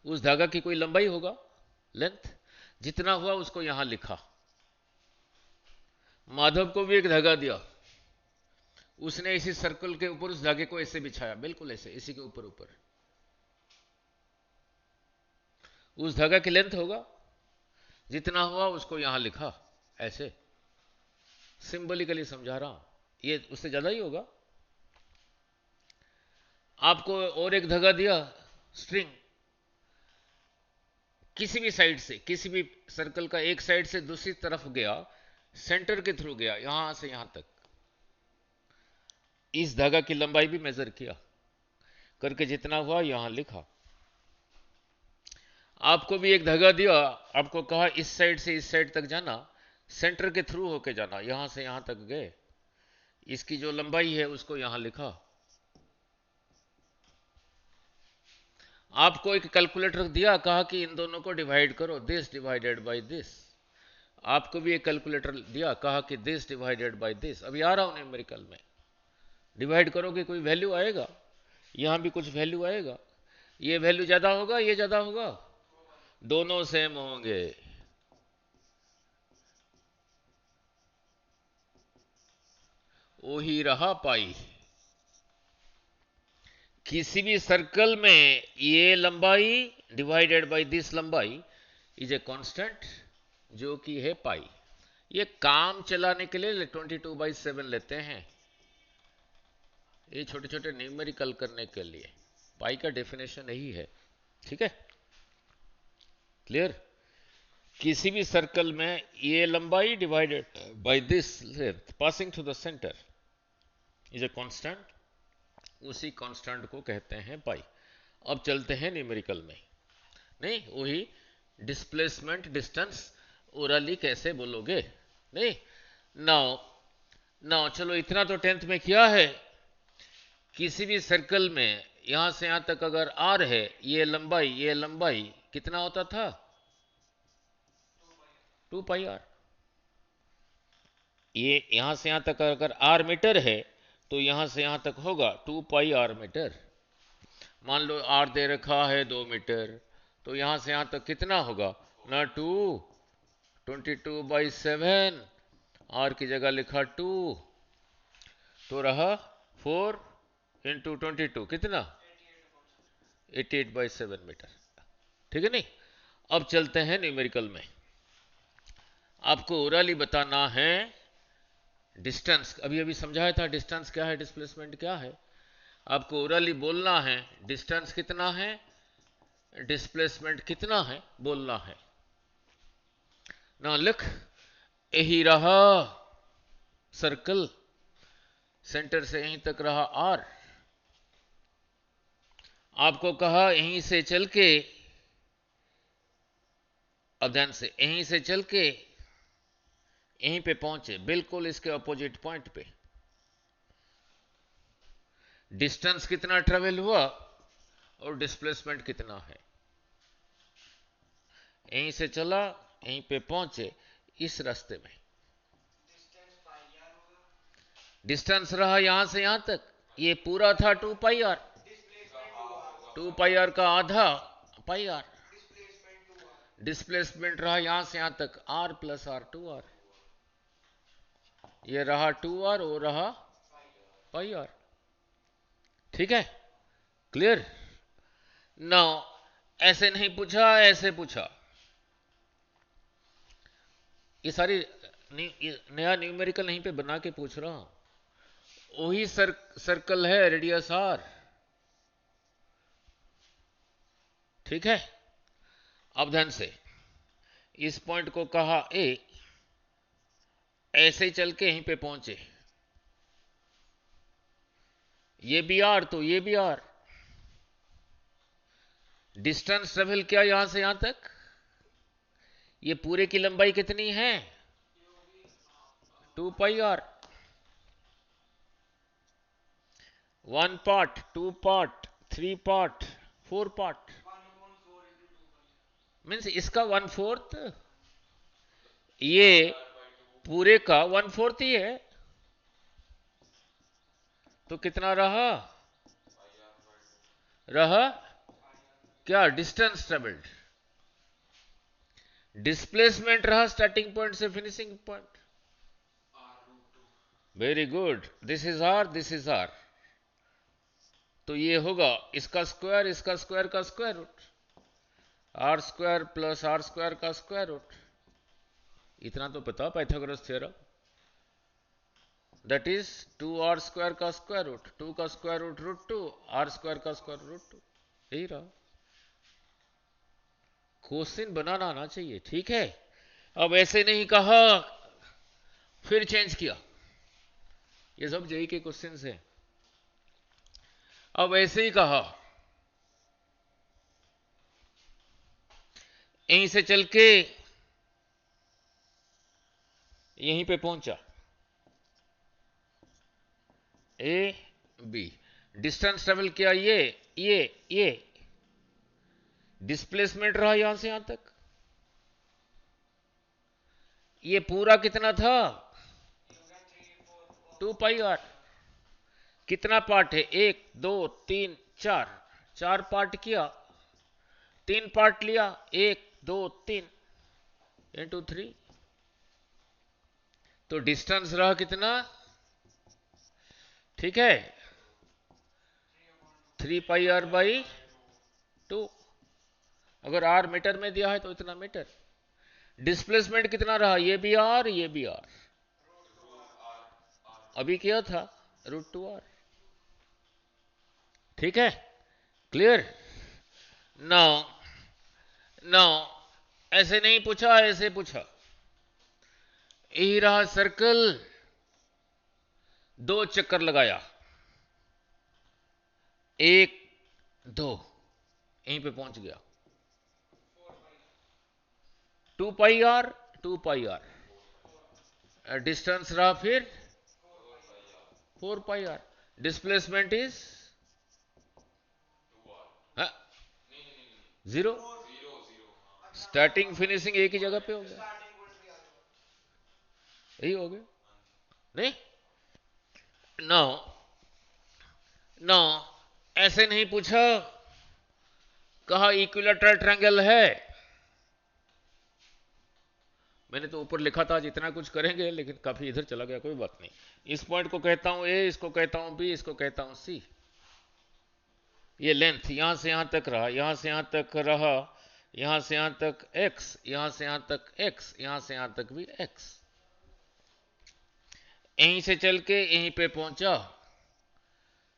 S1: उस धागा की कोई लंबाई होगा, लेंथ, जितना हुआ उसको यहां लिखा। माधव को भी एक धागा दिया, उसने इसी सर्कल के ऊपर उस धागे को ऐसे बिछाया, बिल्कुल ऐसे, इसी के ऊपर ऊपर। उस धागा की लेंथ होगा, जितना हुआ उसको यहां लिखा ऐसे, सिंबलिकली समझा रहा हूं, ये उससे ज्यादा ही होगा। आपको और एक धागा दिया, स्ट्रिंग, किसी भी साइड से, किसी भी सर्कल का एक साइड से दूसरी तरफ गया, सेंटर के थ्रू गया, यहां से यहां तक, इस धागा की लंबाई भी मेजर किया करके जितना हुआ यहां लिखा। आपको भी एक धागा दिया, आपको कहा इस साइड से इस साइड तक जाना, सेंटर के थ्रू होके जाना, यहां से यहां तक गए, इसकी जो लंबाई है उसको यहां लिखा। आपको एक कैलकुलेटर दिया, कहा कि इन दोनों को डिवाइड करो, दिस डिवाइडेड बाय दिस। आपको भी एक कैलकुलेटर दिया, कहा कि दिस डिवाइडेड बाय दिस। अभी आ रहा हूं न्यूमेरिकल में, डिवाइड करोगे कोई वैल्यू आएगा, यहां भी कुछ वैल्यू आएगा, ये वैल्यू ज्यादा होगा, ये ज्यादा होगा, दोनों सेम होंगे। वही रहा पाई। किसी भी सर्कल में ये लंबाई डिवाइडेड बाय दिस लंबाई इज ए कांस्टेंट, जो कि है पाई। ये काम चलाने के लिए 22/7 लेते हैं, ये छोटे छोटे न्यूमेरिकल करने के लिए। पाई का डेफिनेशन यही है। ठीक है, क्लियर। किसी भी सर्कल में ये लंबाई divided by this length passing through the centre is a constant, उसी कांस्टेंट को कहते हैं पाई। अब चलते हैं न्यूमेरिकल में। नहीं, वही डिस्प्लेसमेंट डिस्टेंस ओरली कैसे बोलोगे। नहीं, नाउ नाउ चलो इतना तो 10th में किया है। किसी भी सर्कल में यहां से यहां तक अगर आर है, ये लंबाई कितना होता था? 2πr। ये यहां से यहां तक अगर आर मीटर है तो यहां से यहां तक होगा 2πr मीटर। मान लो आर दे रखा है 2 मीटर, तो यहां से यहां तक कितना होगा ना 22/7। आर की जगह लिखा 2, तो रहा 4 इंटू 22 कितना 88/7 मीटर। ठीक है। नहीं, अब चलते हैं न्यूमेरिकल में। आपको ओरली बताना है डिस्टेंस। अभी अभी समझाया था डिस्टेंस क्या है, डिस्प्लेसमेंट क्या है। आपको ओरली बोलना है डिस्टेंस कितना है, डिस्प्लेसमेंट कितना है, बोलना है ना। लिख, यही रहा सर्कल, सेंटर से यहीं तक रहा आर। आपको कहा यहीं से चल के, अब ध्यान से, यहीं से चल के यहीं पे पहुंचे, बिल्कुल इसके अपोजिट पॉइंट पे। डिस्टेंस कितना ट्रेवल हुआ और डिस्प्लेसमेंट कितना है। यहीं से चला, यहीं पे पहुंचे, इस रास्ते में डिस्टेंस रहा यहां से यहां तक, ये पूरा था 2πr। 2πr का आधा πr। डिस्प्लेसमेंट रहा यहां से यहां तक r प्लस r, 2r। ये रहा 2r और रहा πr। ठीक है, क्लियर। नाउ ऐसे नहीं पूछा, ऐसे पूछा। ये सारी नया न्यूमेरिकल नहीं पे बना के पूछ रहा हूं। वही सर्कल है, रेडियस आर। ठीक है, अब ध्यान से, इस पॉइंट को कहा ए, ऐसे ही चल के यहीं पे पहुंचे, ये भी आर तो ये भी आर। डिस्टेंस ट्रेवल किया यहां से यहां तक, ये पूरे की लंबाई कितनी है 2πr। 1 part, 2 part, 3 part, 4 part, means इसका 1/4, ये पूरे का 1/4 ही है। तो कितना रहा क्या, डिस्टेंस ट्रेवल्ड। डिस्प्लेसमेंट रहा स्टार्टिंग पॉइंट से finishing point. Very good, this is R, this is R. तो ये होगा इसका स्क्वायर, इसका स्क्वायर का square root, R square plus R square का स्क्वायर रूट। इतना तो पता Pythagoras theorem, that is 2r square का स्क्वायर रूट, 2 का स्क्वायर रूट √2, आर स्क्वायर का स्क्वायर रूट 2। यही रहा। क्वेश्चन बनाना आना चाहिए। ठीक है, अब ऐसे नहीं कहा फिर चेंज किया, ये सब जेई के क्वेश्चन हैं। अब ऐसे ही कहा, यहीं से चल के यहीं पे पहुंचा, ए बी। डिस्टेंस ट्रेवल किया ये डिस्प्लेसमेंट रहा यहां से यहां तक, ये पूरा कितना था 2πr। कितना पार्ट है, 1 2 3 4, 4 पार्ट किया, 3 पार्ट लिया, 1 2 3 इंटू 3, तो डिस्टेंस रहा कितना? ठीक है, 3πr/2। अगर r मीटर में दिया है तो इतना मीटर। डिस्प्लेसमेंट कितना रहा? ये भी r, ये भी r, अभी किया था √2r। ठीक है, क्लियर? नाउ नाउ ऐसे नहीं पूछा, ऐसे पूछा। यही रहा सर्कल, 2 चक्कर लगाया, 1 2, यहीं पे पहुंच गया। 2πr, 2πr, डिस्टेंस रहा फिर 4πr। Displacement is 0। Starting finishing एक ही जगह पे हो गया, यही हो गया नहीं? नो नो, ऐसे नहीं पूछा, कहा इक्विलेटरल ट्रायंगल है। मैंने तो ऊपर लिखा था आज इतना कुछ करेंगे, लेकिन काफी इधर चला गया, कोई बात नहीं। इस पॉइंट को कहता हूं ए, इसको कहता हूं बी, इसको कहता हूं सी। ये लेंथ यहां से यहां तक रहा, यहां से यहां तक रहा, यहां से यहां तक x, यहां से यहां तक x, यहां से यहां तक भी x। यहीं से चल के यहीं पे पहुंचा,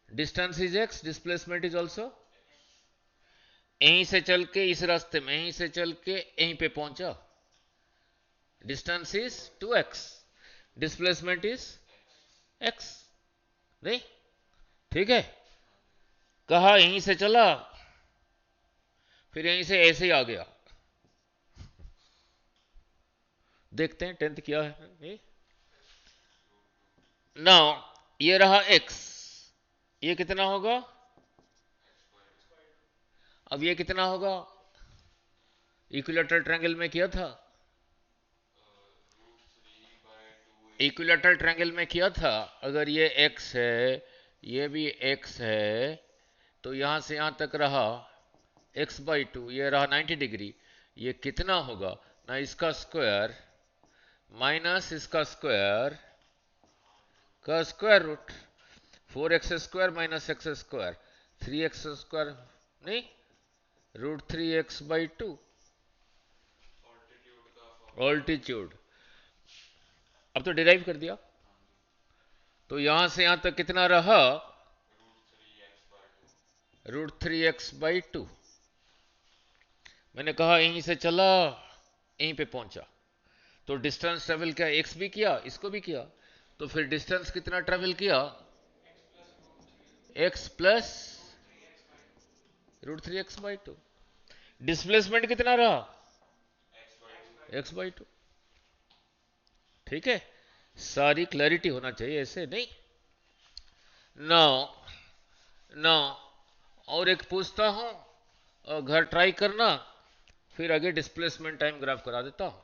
S1: distance is x, displacement is also. यहीं से चल के इस रास्ते में, यहीं से चल के यहीं पे पहुंचा, distance is 2x, displacement is x। नहीं? ठीक है, कहा यहीं से चला, फिर यहीं से ऐसे ही आ गया। देखते हैं 10th क्या है। नाउ ये रहा x, ये कितना होगा? अब ये कितना होगा? इक्विलेटरल ट्रायंगल में किया था, इक्विलेटरल ट्रायंगल में किया था। अगर ये x है, ये भी x है, तो यहां से यहां तक रहा x/2, ये रहा 90 डिग्री। ये कितना होगा? ना इसका स्क्वायर माइनस इसका स्क्वायर का square root, 4x² minus x², 3x², नहीं, √3x/2 ऑल्टीट्यूड। अब तो डिराइव कर दिया, तो यहां से यहां तक कितना रहा? √3x/2। मैंने कहा यहीं से चला, यहीं पे पहुंचा, तो डिस्टेंस ट्रेवल क्या? x भी किया, इसको भी किया, तो फिर डिस्टेंस कितना ट्रेवल किया? x plus √3x/2। डिस्प्लेसमेंट कितना रहा? x/2। ठीक है, सारी क्लैरिटी होना चाहिए, ऐसे नहीं। नो नो, और एक पूछता हूं, और घर ट्राई करना, फिर आगे डिस्प्लेसमेंट टाइम ग्राफ करा देता हूं।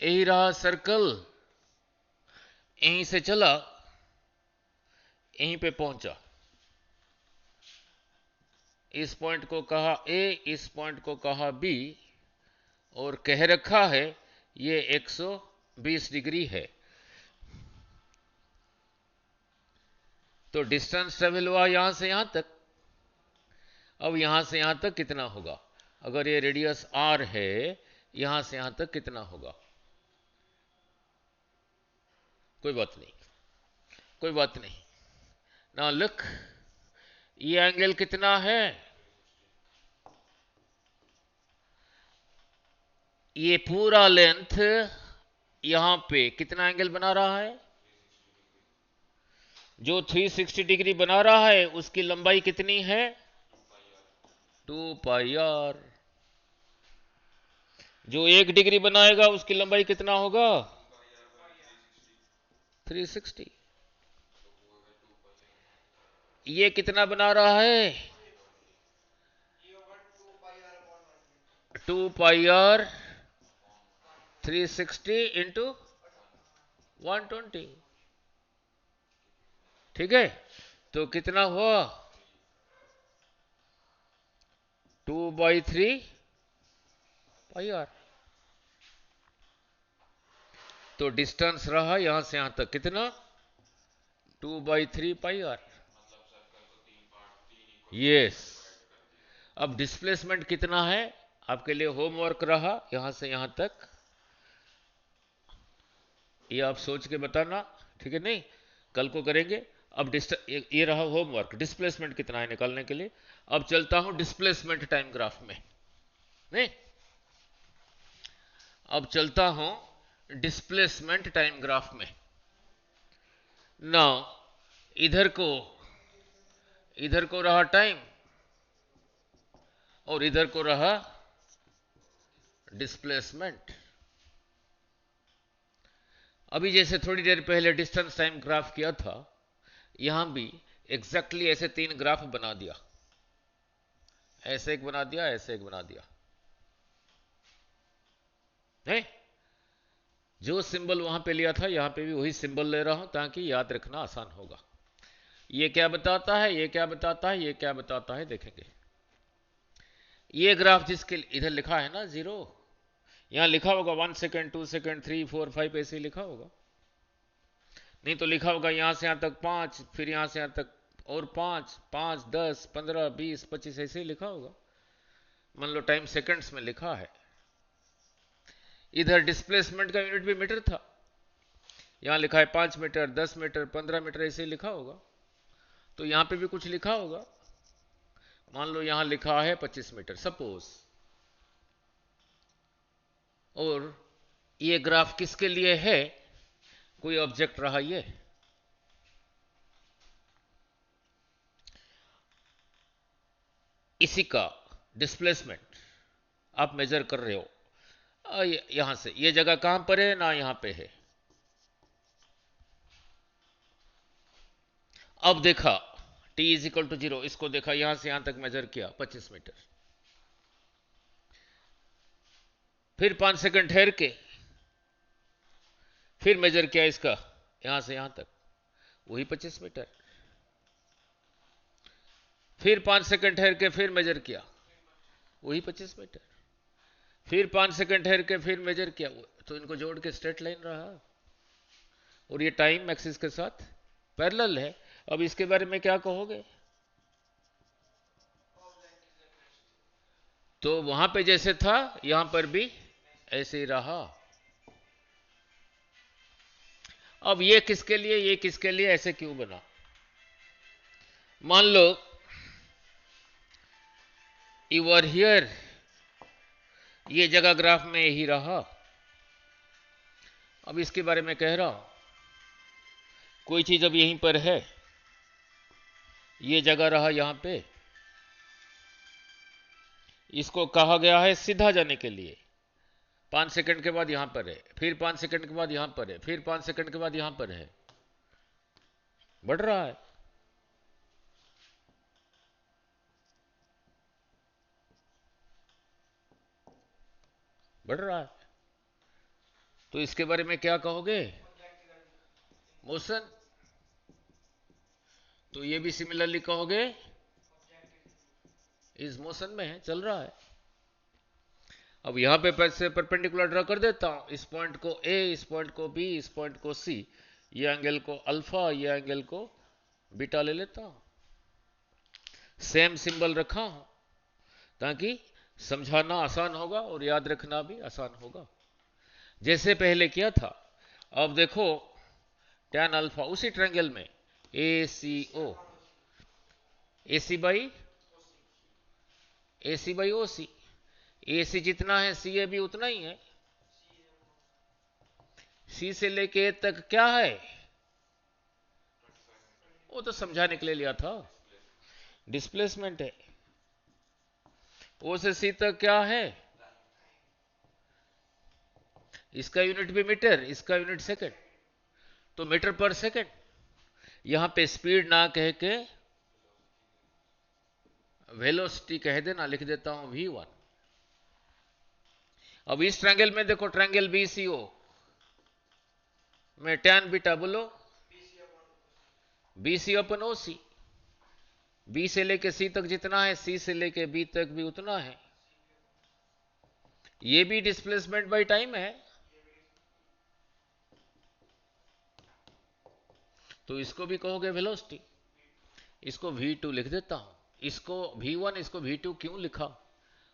S1: यही रहा सर्कल, यहीं से चला, यहीं पे पहुंचा, इस पॉइंट को कहा ए, इस पॉइंट को कहा बी, और कह रखा है ये 120 डिग्री है। तो डिस्टेंस ट्रेवल हुआ यहां से यहां तक। अब यहां से यहां तक कितना होगा? अगर ये रेडियस r है, यहां से यहां तक कितना होगा? कोई बात नहीं, कोई बात नहीं। ना लुक, ये एंगल कितना है? ये पूरा लेंथ यहां पे कितना एंगल बना रहा है? जो 360 डिग्री बना रहा है, उसकी लंबाई कितनी है? 2πr। जो 1 डिग्री बनाएगा, उसकी लंबाई कितना होगा? 360। ये कितना बना रहा है? 2πr 360 into 120। ठीक है, तो कितना हुआ? 2/3 पाई आर। तो डिस्टेंस रहा यहां से यहां तक कितना, 2/3 पाई आर। यस। अब डिस्प्लेसमेंट कितना है आपके लिए होमवर्क रहा यहां से यहां तक, ये आप सोच के बताना, ठीक है, नहीं कल को करेंगे। अब ये रहा होमवर्क, डिस्प्लेसमेंट कितना है निकालने के लिए। अब चलता हूं डिस्प्लेसमेंट टाइम ग्राफ में, नहीं अब चलता हूं डिस्प्लेसमेंट टाइम ग्राफ में। नाउ इधर को रहा टाइम और इधर को रहा डिस्प्लेसमेंट। अभी जैसे थोड़ी देर पहले डिस्टेंस टाइम ग्राफ किया था, यहां भी एग्जैक्टली ऐसे 3 ग्राफ बना दिया, ऐसे एक बना दिया, ऐसे एक बना दिया है। जो सिंबल वहां पे लिया था यहां पे भी वही सिंबल ले रहा हूं ताकि याद रखना आसान होगा। ये क्या बताता है, ये क्या बताता है, ये क्या बताता है, देखेंगे। ये ग्राफ जिसके इधर लिखा है ना 0, यहां लिखा होगा 1 सेकेंड, 2 सेकेंड, 3, 4, 5 ऐसे लिखा होगा। नहीं तो लिखा होगा यहां से यहां तक 5, फिर यहां से यहां तक और 5, 5, 10, 15, 20, 25 ऐसे ही लिखा होगा। मान लो टाइम सेकंड्स में लिखा है। इधर डिस्प्लेसमेंट का यूनिट भी मीटर था, यहां लिखा है 5 मीटर, 10 मीटर, 15 मीटर ऐसे ही लिखा होगा। तो यहां पे भी कुछ लिखा होगा। मान लो यहां लिखा है 25 मीटर सपोज। और ये ग्राफ किसके लिए है, कोई ऑब्जेक्ट रहा ये, इसी का डिस्प्लेसमेंट आप मेजर कर रहे हो। यहां से ये जगह कहां पर है ना, यहां पे है। अब देखा t इज इक्वल टू 0, इसको देखा यहां से यहां तक मेजर किया 25 मीटर, फिर 5 सेकंड ठहर के फिर मेजर किया इसका यहां से यहां तक, वही 25 मीटर, फिर 5 सेकंड ठहर के फिर मेजर किया, वही 25 मीटर, फिर 5 सेकंड ठहर के फिर मेजर किया। तो इनको जोड़ के स्ट्रेट लाइन रहा, और ये टाइम एक्सिस के साथ पैरेलल है। अब इसके बारे में क्या कहोगे, तो वहां पे जैसे था यहां पर भी ऐसे ही रहा। अब ये किसके लिए, ये किसके लिए, ऐसे क्यों बना। मान लो यू आर हियर, ये जगह ग्राफ में यही रहा। अब इसके बारे में कह रहा हूं, कोई चीज अब यहीं पर है, ये जगह रहा यहां पे, इसको कहा गया है सीधा जाने के लिए। 5 सेकंड के बाद यहां पर है, फिर 5 सेकंड के बाद यहां पर है, फिर 5 सेकंड के बाद यहां पर है, बढ़ रहा है। बढ़ रहा है। तो इसके बारे में क्या कहोगे, मोशन। तो ये भी सिमिलरली कहोगे इस मोशन में है, चल रहा है। अब यहां पे पैसे परपेंडिकुलर ड्रा कर देता हूं, इस पॉइंट को ए, इस पॉइंट को बी, इस पॉइंट को सी, ये एंगल को अल्फा, ये एंगल को बीटा ले लेता हूं। सेम सिंबल रखा हूं ताकि समझाना आसान होगा और याद रखना भी आसान होगा, जैसे पहले किया था। अब देखो tan अल्फा उसी ट्रायंगल में ए सी ओ, ए सी बाई ओ सी, ए सी जितना है सी ए भी उतना ही है। सी से लेके ए तक क्या है, वो तो समझाने के लिए लिया था, डिस्प्लेसमेंट है। ओ से सी तक क्या है, इसका यूनिट भी मीटर, इसका यूनिट सेकंड, तो मीटर पर सेकंड। यहां पे स्पीड ना कह के वेलोसिटी कह देना, लिख देता हूं v1। अब इस ट्रायंगल में देखो, ट्रायंगल बीसीओ में tan बीटा बोलो, बीसी अपन ओसी, बी से लेके सी तक जितना है सी से लेके बी तक भी उतना है। ये भी डिस्प्लेसमेंट बाय टाइम है, तो इसको भी कहोगे वेलोसिटी। इसको v2 लिख देता हूं, इसको v1, इसको v2 क्यों लिखा?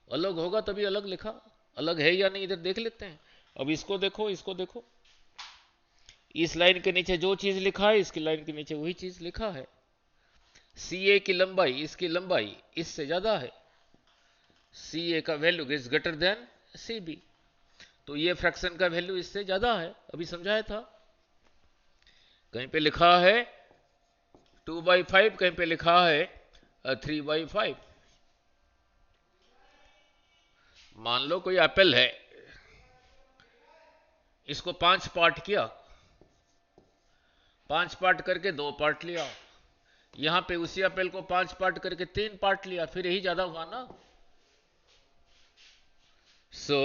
S1: अलग होगा तभी अलग लिखा, अलग है या नहीं इधर देख लेते हैं। अब इसको देखो, इसको देखो, इस लाइन के नीचे जो चीज लिखा है इसकी लाइन के नीचे वही चीज लिखा है। CA की लंबाई, इसकी लंबाई इससे ज्यादा है, CA का value is greater then CB, तो ये फ्रैक्शन का वैल्यू इससे ज्यादा है, अभी समझाया था। कहीं पे लिखा है 2/5, कहीं पे लिखा है 3/5। मान लो कोई एप्पल है, इसको 5 पार्ट किया, 5 पार्ट करके 2 पार्ट लिया, यहां पे उसी एप्पल को 5 पार्ट करके 3 पार्ट लिया, फिर यही ज्यादा हुआ ना। सो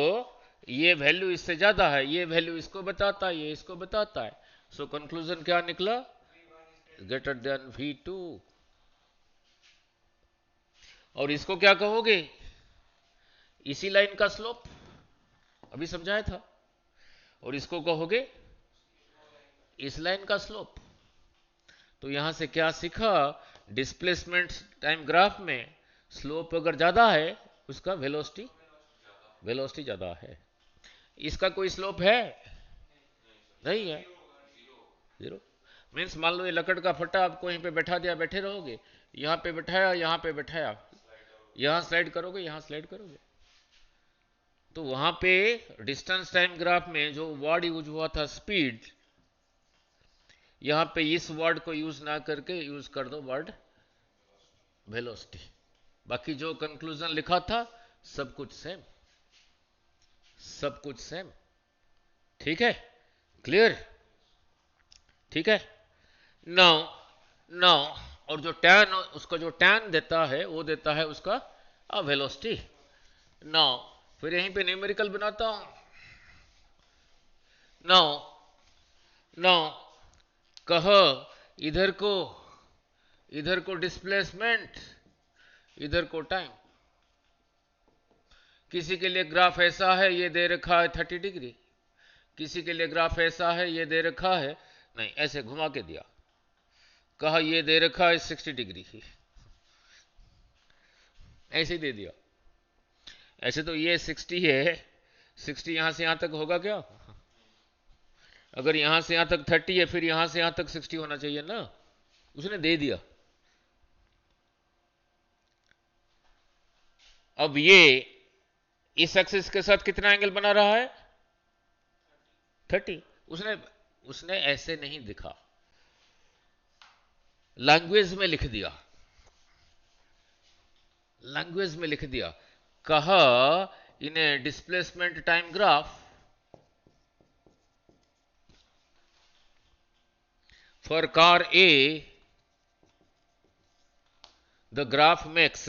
S1: ये वैल्यू इससे ज्यादा है, ये वैल्यू इसको बताता है, ये इसको बताता है। सो कंक्लूजन क्या निकला? Greater than V2। और इसको क्या कहोगे? इसी लाइन का स्लोप, अभी समझाया था। और इसको कहोगे इस लाइन का स्लोप। तो यहां से क्या सीखा? डिस्प्लेसमेंट टाइम ग्राफ में स्लोप अगर ज्यादा है उसका वेलोसिटी ज्यादा है। इसका कोई स्लोप है? नहीं है, जीरो। मीन्स मान लो ये लकड़ का फट्टा आपको यहीं पे बैठा दिया, बैठे रहोगे, यहां पे बैठाया, यहां पे बैठाया, यहां स्लाइड करोगे, यहां स्लाइड करोगे, तो वहां पे डिस्टेंस टाइम ग्राफ में जो वर्ड यूज हुआ था स्पीड, यहां पे इस वर्ड को यूज ना करके यूज कर दो वर्ड वेलोसिटी। बाकी जो कंक्लूजन लिखा था सब कुछ सेम, सब कुछ सेम। ठीक है, क्लियर? ठीक है। नाउ नाउ और जो टैन, उसका जो टैन देता है वो देता है उसका वेलोसिटी। नाउ फिर यहीं पे न्यूमेरिकल बनाता हूं। नाउ नाउ कह इधर को डिस्प्लेसमेंट, इधर को टाइम। किसी के लिए ग्राफ ऐसा है, ये दे रखा है 30 डिग्री, किसी के लिए ग्राफ ऐसा है, ये दे रखा है, नहीं ऐसे घुमा के दिया, कहा ये दे रखा है 60 डिग्री, ऐसे ही दे दिया। ऐसे तो ये 60 है, 60 यहां से यहां तक होगा क्या? अगर यहां से यहां तक 30 है, फिर यहां से यहां तक 60 होना चाहिए ना, उसने दे दिया। अब ये इस एक्सिस के साथ कितना एंगल बना रहा है? 30। उसने उसने ऐसे नहीं दिखा, लैंग्वेज में लिख दिया, लैंग्वेज में लिख दिया। कहा in a displacement time graph for car A the graph makes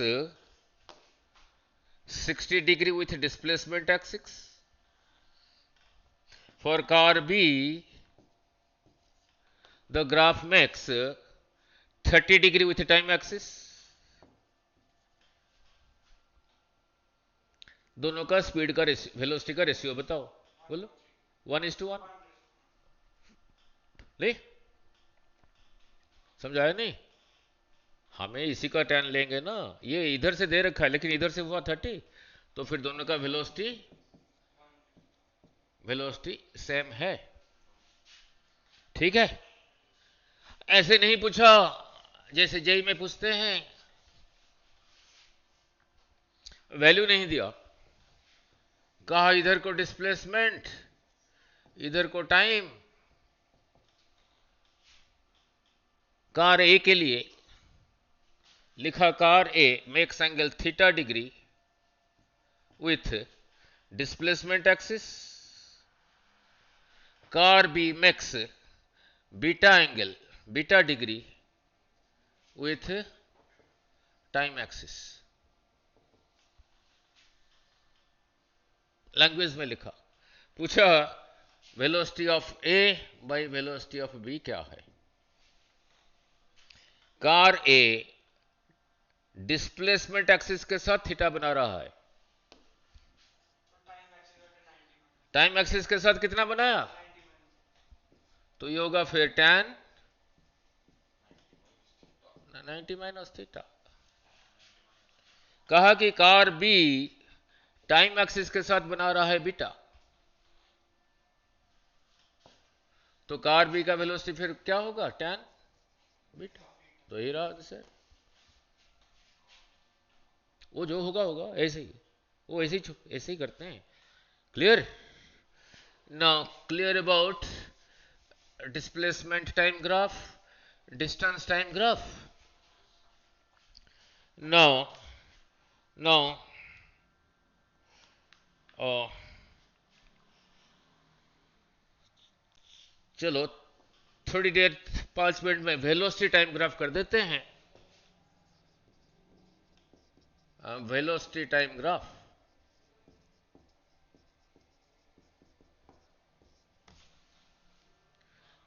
S1: 60 degree with displacement axis. For car B, the graph makes 30 degree with time axis. दोनों का स्पीड का वेलोसिटी का रेशियो बताओ, बोलो। 1:1 ले, समझाया नहीं? हमें इसी का टैन लेंगे ना, ये इधर से दे रखा है लेकिन इधर से हुआ 30, तो फिर दोनों का वेलोसिटी सेम है। ठीक है। ऐसे नहीं पूछा जैसे जेई में पूछते हैं, वैल्यू नहीं दिया, कहा इधर को डिस्प्लेसमेंट, इधर को टाइम। कार ए के लिए लिखा car A makes angle theta degree with displacement axis, car B makes beta degree with time axis. Language में लिखा, पूछा velocity of A by velocity of B क्या है? कार ए डिस्प्लेसमेंट एक्सिस के साथ थीटा बना रहा है, टाइम एक्सिस के साथ कितना बनाया, तो ये होगा फिर tan 90 माइनस थीटा। कहा कि कार बी टाइम एक्सिस के साथ बना रहा है बीटा, तो कार बी का वेलोसिटी फिर क्या होगा, tan बीटा। तो ये रहा आंसर। वो जो होगा होगा, ऐसे ही वो ऐसे ही करते हैं। Clear? Now clear about displacement time graph, distance time graph. Now uh, चलो थोड़ी देर 5 मिनट में वेलोसिटी टाइम ग्राफ कर देते हैं। वेलोसिटी टाइम ग्राफ,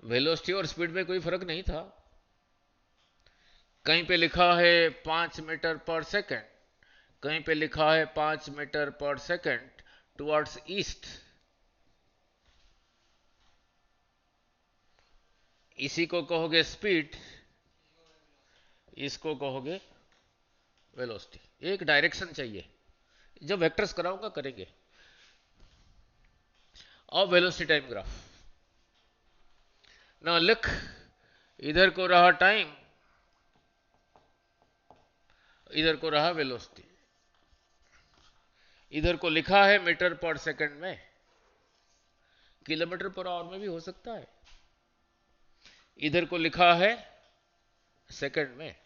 S1: वेलोसिटी और स्पीड में कोई फर्क नहीं था। कहीं पे लिखा है 5 मीटर पर सेकेंड, कहीं पे लिखा है 5 मीटर पर सेकेंड टुवर्ड्स ईस्ट। इसी को कहोगे स्पीड, इसको कहोगे वेलोसिटी। एक डायरेक्शन चाहिए, जब वेक्टर्स कराऊंगा करेंगे। अब वेलोसिटी टाइम ग्राफ ना लिख, इधर को रहा टाइम, इधर को रहा वेलोसिटी। इधर को लिखा है मीटर पर सेकंड में, किलोमीटर पर आवर में भी हो सकता है। इधर को लिखा है सेकंड में,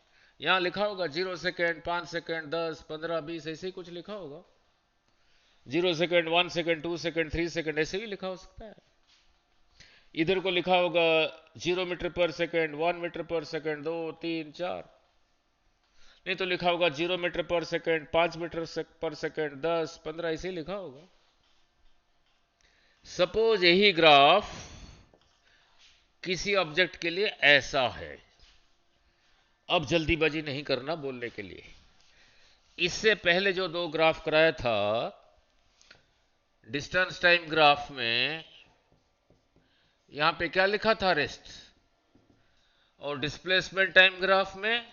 S1: यहां लिखा होगा 0 सेकंड, 5 सेकंड, 10, 15, 20 ऐसे ही कुछ लिखा होगा। 0 सेकंड, 1 सेकंड, 2 सेकंड, 3 सेकंड ऐसे भी लिखा हो सकता है। इधर को लिखा होगा 0 मीटर पर सेकंड, 1 मीटर पर सेकंड, 2, 3, 4। नहीं तो लिखा होगा 0 मीटर पर सेकंड, 5 मीटर पर सेकंड, 10, 15 ऐसे ही लिखा होगा। सपोज यही ग्राफ किसी ऑब्जेक्ट के लिए ऐसा है। अब जल्दीबाजी नहीं करना बोलने के लिए। इससे पहले जो दो ग्राफ कराया था, डिस्टेंस टाइम ग्राफ में यहां पे क्या लिखा था, रेस्ट, और डिस्प्लेसमेंट टाइम ग्राफ में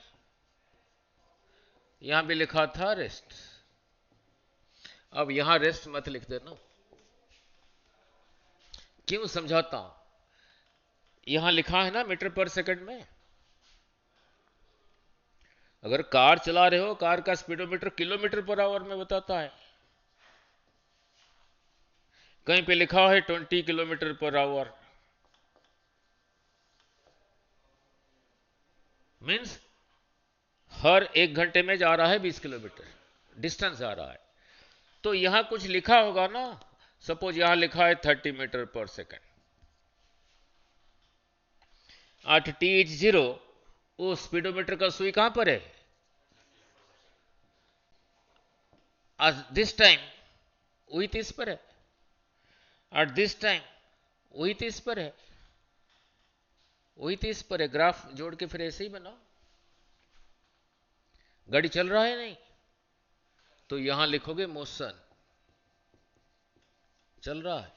S1: यहां भी लिखा था रेस्ट। अब यहां रेस्ट मत लिख देना, क्यों समझाता हूं। यहां लिखा है ना मीटर पर सेकंड में। अगर कार चला रहे हो, कार का स्पीडोमीटर किलोमीटर पर आवर में बताता है। कहीं पे लिखा है 20 किलोमीटर पर आवर, मीन्स हर 1 घंटे में जा रहा है 20 किलोमीटर डिस्टेंस जा रहा है। तो यहां कुछ लिखा होगा ना, सपोज यहां लिखा है 30 मीटर पर सेकंड। at t0 वो स्पीडोमीटर का सुई कहां पर है, आज दिस टाइम वही 30 पर है, एट दिस टाइम वही 30 पर है, वही 30 पर है। ग्राफ जोड़ के फिर ऐसे ही बनाओ। गाड़ी चल रहा है नहीं, तो यहां लिखोगे मोशन, चल रहा है।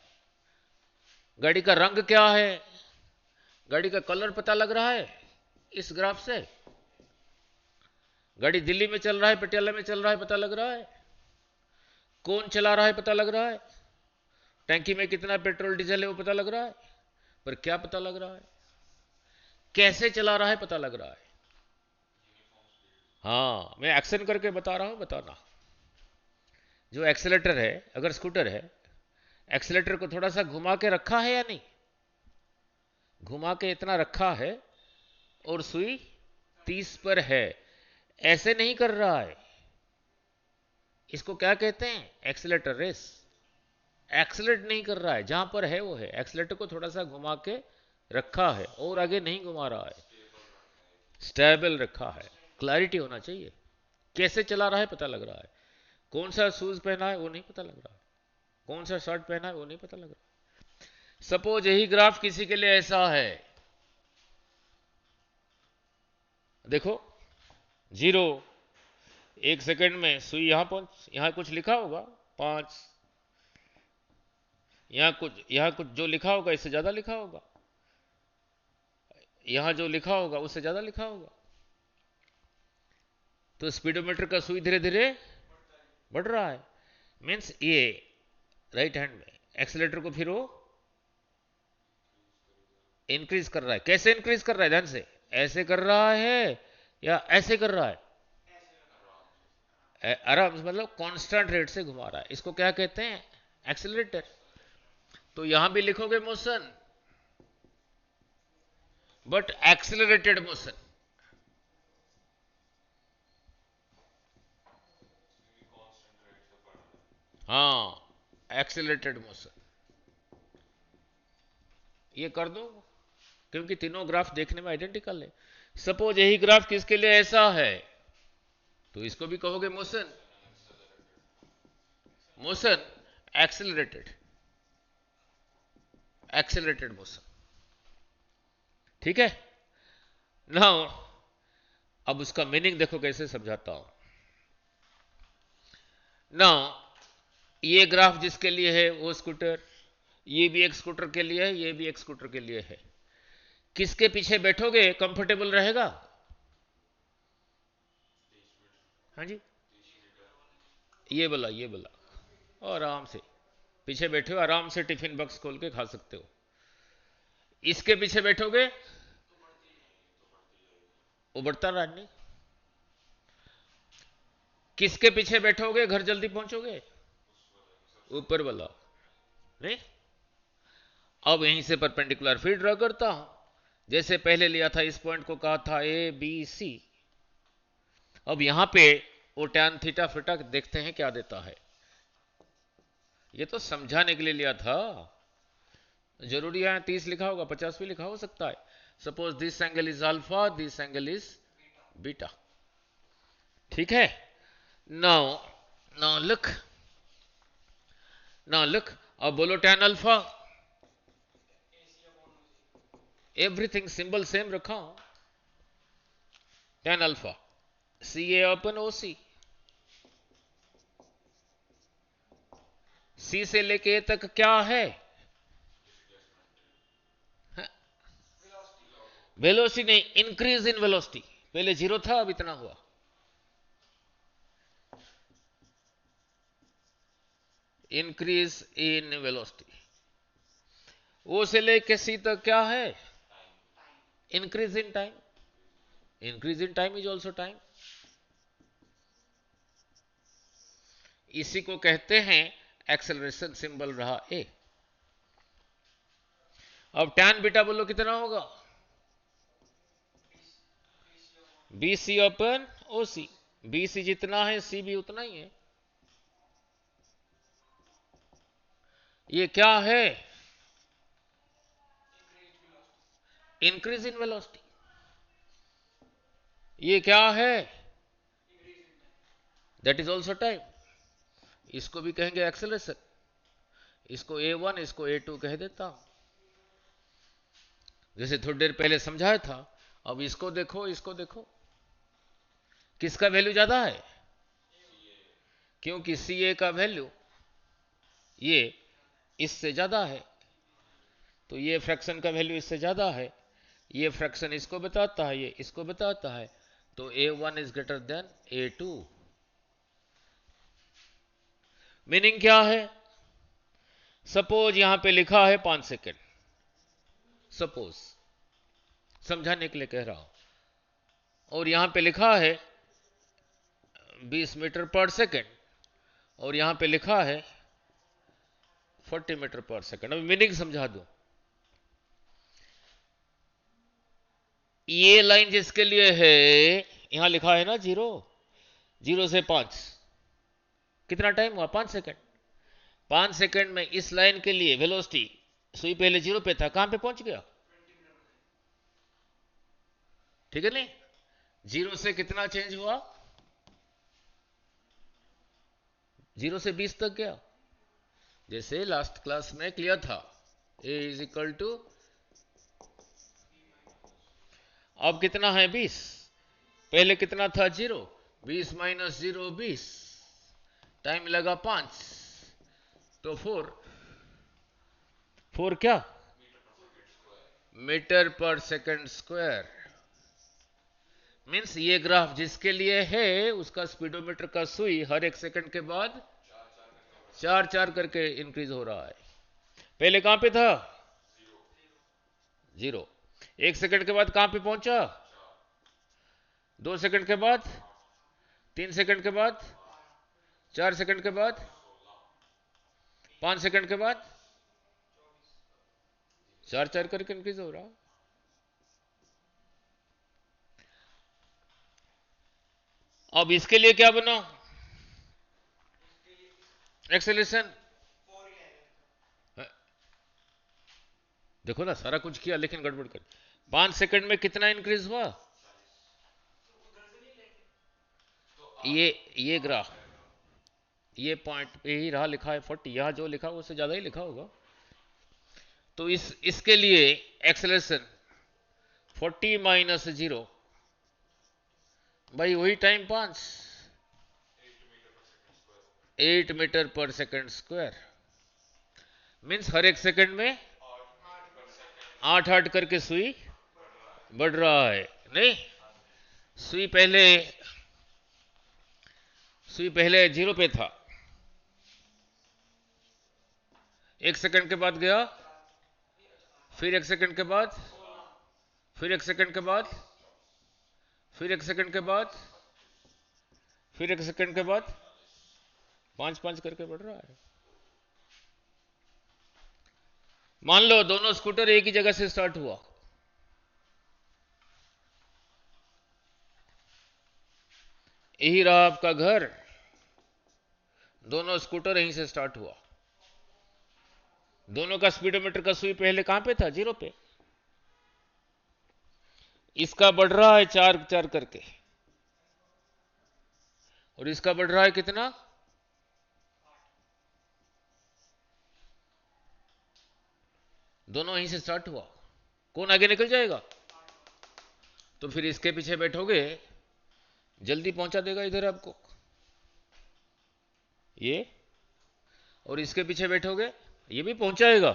S1: गाड़ी का रंग क्या है, गाड़ी का कलर पता लग रहा है इस ग्राफ से। गाड़ी दिल्ली में चल रहा है, पटियाला में चल रहा है, पता लग रहा है। कौन चला रहा है पता लग रहा है। टैंकी में कितना पेट्रोल डीजल है वो पता लग रहा है। पर क्या पता लग रहा है, कैसे चला रहा है पता लग रहा है। हाँ, मैं एक्शन करके बता रहा हूं, बताना। जो एक्सेलेटर है, अगर स्कूटर है, एक्सेलेटर को थोड़ा सा घुमा के रखा है या नहीं, घुमा के इतना रखा है और सुई 30 पर है, ऐसे नहीं कर रहा है। इसको क्या कहते हैं, एक्सेलेटर रेस। एक्सेलेट नहीं कर रहा है, जहां पर है वो है। एक्सेलेटर को थोड़ा सा घुमा के रखा है और आगे नहीं घुमा रहा है, स्टेबल रखा है। क्लैरिटी होना चाहिए, कैसे चला रहा है पता लग रहा है। कौन सा शूज पहना है वो नहीं पता लग रहा है, कौन सा शर्ट पहना है वो नहीं पता लग रहा। सपोज यही ग्राफ किसी के लिए ऐसा है, देखो 0 1 सेकंड में सुई यहां पहुंच, यहां कुछ लिखा होगा 5, यहाँ कुछ जो लिखा होगा इससे ज्यादा लिखा होगा, यहाँ जो लिखा होगा उससे ज्यादा लिखा होगा। तो स्पीडोमीटर का सुई धीरे धीरे बढ़ रहा है, मीन्स ये राइट हैंड में एक्सीलेटर को फिर वो इंक्रीज कर रहा है। कैसे इंक्रीज कर रहा है? ध्यान से, ऐसे कर रहा है या ऐसे कर रहा है? आराम से, मतलब कांस्टेंट रेट से घुमा रहा है। इसको क्या कहते हैं? एक्सीलरेटर। तो यहां भी लिखोगे मोशन, बट एक्सीलरेटेड मोशन। हाँ, एक्सीलरेटेड मोशन, ये कर दो, क्योंकि तीनों ग्राफ देखने में आइडेंटिकल है। सपोज यही ग्राफ किसके लिए ऐसा है, तो इसको भी कहोगे motion. Motion accelerated, accelerated motion. ठीक है। नाउ अब उसका मीनिंग देखो कैसे समझाता हूं। नाउ ये ग्राफ जिसके लिए है वो स्कूटर, ये भी एक स्कूटर के लिए है, ये भी एक स्कूटर के लिए है। किसके पीछे बैठोगे कंफर्टेबल रहेगा? हाँ जी, ये बोला, और आराम से पीछे बैठे हो, आराम से टिफिन बॉक्स खोल के खा सकते हो। इसके पीछे बैठोगे वो बढ़ता रहा नहीं। किसके पीछे बैठोगे घर जल्दी पहुंचोगे? ऊपर वाला। नहीं, अब यहीं से परपेंडिकुलर फील्ड ड्रॉ करता हूं, जैसे पहले लिया था, इस पॉइंट को कहा था ए बी सी। अब यहां पे वो टैन थीटा फिटा देखते हैं क्या देता है। ये तो समझाने के लिए लिया था, जरूरी है 30 लिखा होगा, 50 भी लिखा हो सकता है। Suppose this angle is alpha, this angle is beta. ठीक है। Now now look, now look, अब बोलो tan alpha. Everything symbol same रखा, टैन अल्फा सी ए ओपन ओ सी, सी से लेके ए तक क्या है? वेलोसिटी नहीं, इंक्रीज इन वेलोसिटी। पहले जीरो था, अब इतना हुआ। Increase in velocity. ओ से लेके सी तक क्या है? Increase in time. Increase in time is also time. इसी को कहते हैं एक्सेलरेशन, सिंबल रहा ए। अब टैन बीटा बोलो कितना होगा? बी सी अपन ओ सी। बी सी जितना है सी भी उतना ही है। ये क्या है? Increase in velocity. ये क्या है? That is also time. इसको भी कहेंगे एक्सेलरेशन। इसको A1, इसको A2 कह देता हूं, जैसे थोड़ी देर पहले समझाया था। अब इसको देखो, इसको देखो, किसका वैल्यू ज्यादा है? क्योंकि सी ए का वैल्यू ये इससे ज्यादा है, तो ये फ्रैक्शन का वैल्यू इससे ज्यादा है। ये फ्रैक्शन इसको बताता है, ये इसको बताता है, तो A1 is greater then A2। Meaning क्या है? सपोज यहां पे लिखा है 5 सेकेंड, सपोज समझाने के लिए कह रहा हूं, और यहां पे लिखा है 20 मीटर पर सेकेंड, और यहां पे लिखा है 40 मीटर पर सेकेंड। अब मीनिंग समझा दूं। ये लाइन जिसके लिए है, यहां लिखा है ना 0, 0 से 5, कितना टाइम हुआ? 5 सेकेंड। 5 सेकेंड में इस लाइन के लिए वेलोसिटी, सुई पहले 0 पे था, कहां पे पहुंच गया? ठीक है नहीं? 0 से कितना चेंज हुआ? 0 से 20 तक गया, जैसे लास्ट क्लास में क्लियर था। ए इज इक्वल टू, अब कितना है? 20। पहले कितना था? 0। 20 माइनस 0 20, टाइम लगा 5, तो 4। 4 क्या मीटर पर सेकंड स्क्वायर। मीन्स ये ग्राफ जिसके लिए है उसका स्पीडोमीटर का सुई हर एक सेकंड के बाद 4 4 करके इंक्रीज हो रहा है। पहले कहां पे था 0, 1 सेकंड के बाद कहां पे पहुंचा 2 सेकंड के बाद 3 सेकंड के बाद 4 सेकंड के बाद 5 सेकंड के बाद 4 4 करके इंक्रीज हो रहा। अब इसके लिए क्या बना एक्सेलरेशन। देखो ना सारा कुछ किया लेकिन गड़बड़ कर 5 सेकंड में कितना इंक्रीज हुआ। ये ग्राफ ये पॉइंट पे ही रहा लिखा है 40 यहां जो लिखा उससे ज्यादा ही लिखा होगा। तो इसके लिए एक्सेलरेशन 40 माइनस 0 भाई वही टाइम 5 8 मीटर पर सेकंड स्क्वायर। मीन्स हर एक सेकंड में 8 8 करके सुई बढ़ रहा है। नहीं सुई पहले 0 पे था 1 सेकंड के बाद गया फिर 1 सेकंड के बाद फिर 1 सेकंड के बाद फिर 1 सेकंड के बाद फिर 1 सेकंड के बाद 5 5 करके बढ़ रहा है। मान लो दोनों स्कूटर एक ही जगह से स्टार्ट हुआ यही रहा आपका घर दोनों स्कूटर यहीं से स्टार्ट हुआ दोनों का स्पीडोमीटर का सुई पहले कहां पे था 0 पे। इसका बढ़ रहा है 4 4 करके और इसका बढ़ रहा है कितना दोनों यहीं से स्टार्ट हुआ कौन आगे निकल जाएगा। तो फिर इसके पीछे बैठोगे जल्दी पहुंचा देगा इधर आपको ये और इसके पीछे बैठोगे ये भी पहुंचाएगा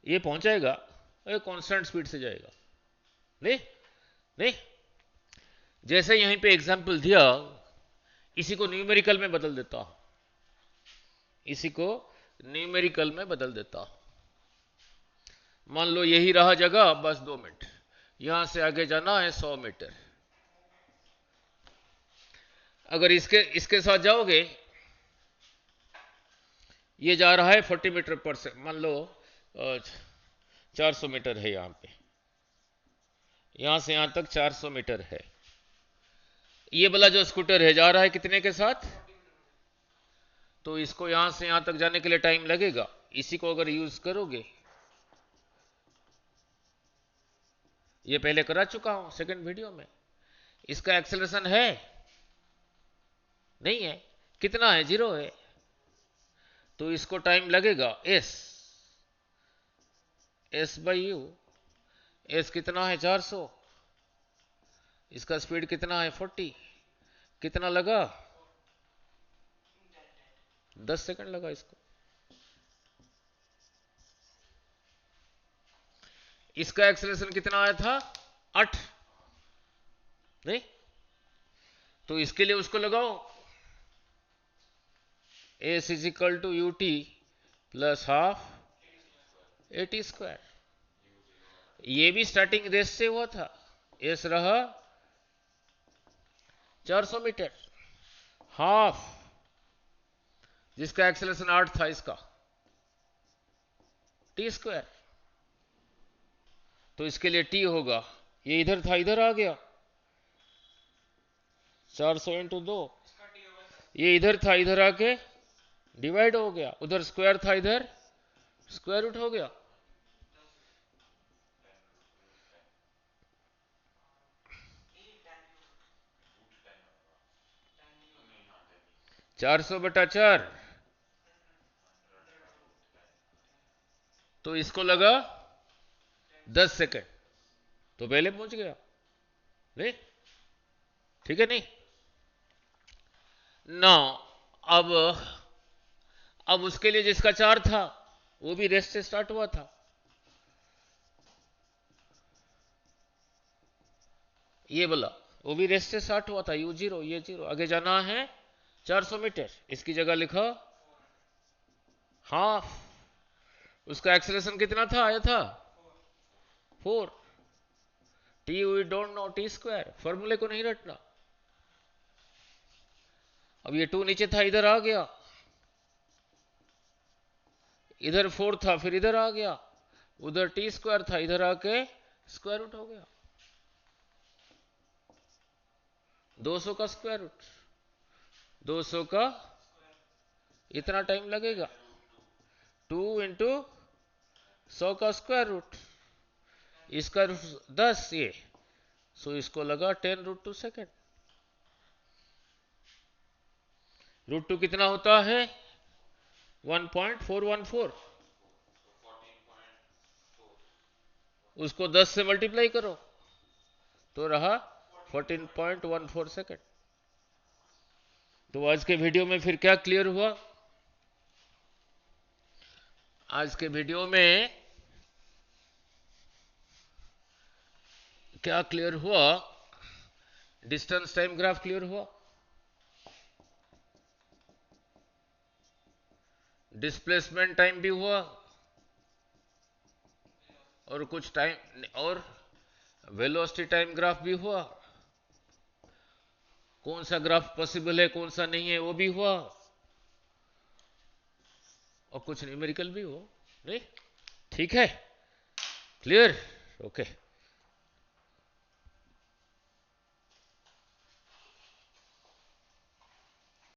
S1: ये पहुंचाएगा ये कांस्टेंट स्पीड से जाएगा। नहीं नहीं जैसे यहीं पे एग्जांपल दिया इसी को न्यूमेरिकल में बदल देता इसी को न्यूमेरिकल में बदल देता। मान लो यही रहा जगह बस 2 मिनट यहां से आगे जाना है 100 मीटर अगर इसके साथ जाओगे ये जा रहा है 40 मीटर पर से मान लो 400 मीटर है यहां पे यहां से यहां तक 400 मीटर है। ये वाला जो स्कूटर है जा रहा है कितने के साथ तो इसको यहां से यहां तक जाने के लिए टाइम लगेगा। इसी को अगर यूज करोगे ये पहले करा चुका हूं सेकंड वीडियो में इसका एक्सेलरेशन है नहीं है कितना है 0 है तो इसको टाइम लगेगा एस बाई यू एस कितना है 400 इसका स्पीड कितना है 40 कितना लगा 10 सेकंड लगा इसको। इसका एक्सेलरेशन कितना आया था 8 नहीं तो इसके लिए उसको लगाओ S is equal to U T plus half A T square. ये भी स्टार्टिंग रेस से हुआ था एस रहा 400 मीटर हाफ जिसका एक्सेलरेशन 8 था इसका टी स्क्वायर तो इसके लिए टी होगा ये इधर था इधर आ गया 400 इंटू 2 ये इधर था इधर आके डिवाइड हो गया उधर स्क्वायर था इधर स्क्वायर रूट हो गया 400/4 तो इसको लगा 10 सेकंड तो पहले पहुंच गया नहीं ठीक है नहीं ना अब उसके लिए जिसका 4 था वो भी रेस्ट से स्टार्ट हुआ था। ये बोला वो भी रेस्ट से स्टार्ट हुआ था, यू जीरो ये जीरो। आगे जाना है 400 मीटर, इसकी जगह लिखो हाफ। उसका एक्सेलरेशन कितना था, आया था 4। T V don't know, T square, फॉर्मूले को नहीं रटना। अब ये 2 नीचे था, इधर आ गया, इधर 4 था, फिर इधर आ गया, उधर टी स्क्वायर था, इधर आके स्क्वायर रूट हो गया। 200 का स्क्वायर रूट, 200 का इतना टाइम लगेगा, 2 इंटू 100 का स्क्वायर रूट, इसका 10 ये, सो इसको लगा 10 रूट 2 सेकेंड। रूट 2 कितना होता है 1.414, उसको 10 से मल्टीप्लाई करो तो रहा 14.14 सेकेंड। तो आज के वीडियो में फिर क्या क्लियर हुआ, आज के वीडियो में क्या क्लियर हुआ, डिस्टेंस टाइम ग्राफ क्लियर हुआ, डिस्प्लेसमेंट टाइम भी हुआ, और कुछ टाइम और वेलोसिटी टाइम ग्राफ भी हुआ। कौन सा ग्राफ पॉसिबल है कौन सा नहीं है वो भी हुआ, और कुछ न्यूमेरिकल भी हो, नहीं ठीक है, क्लियर, ओके।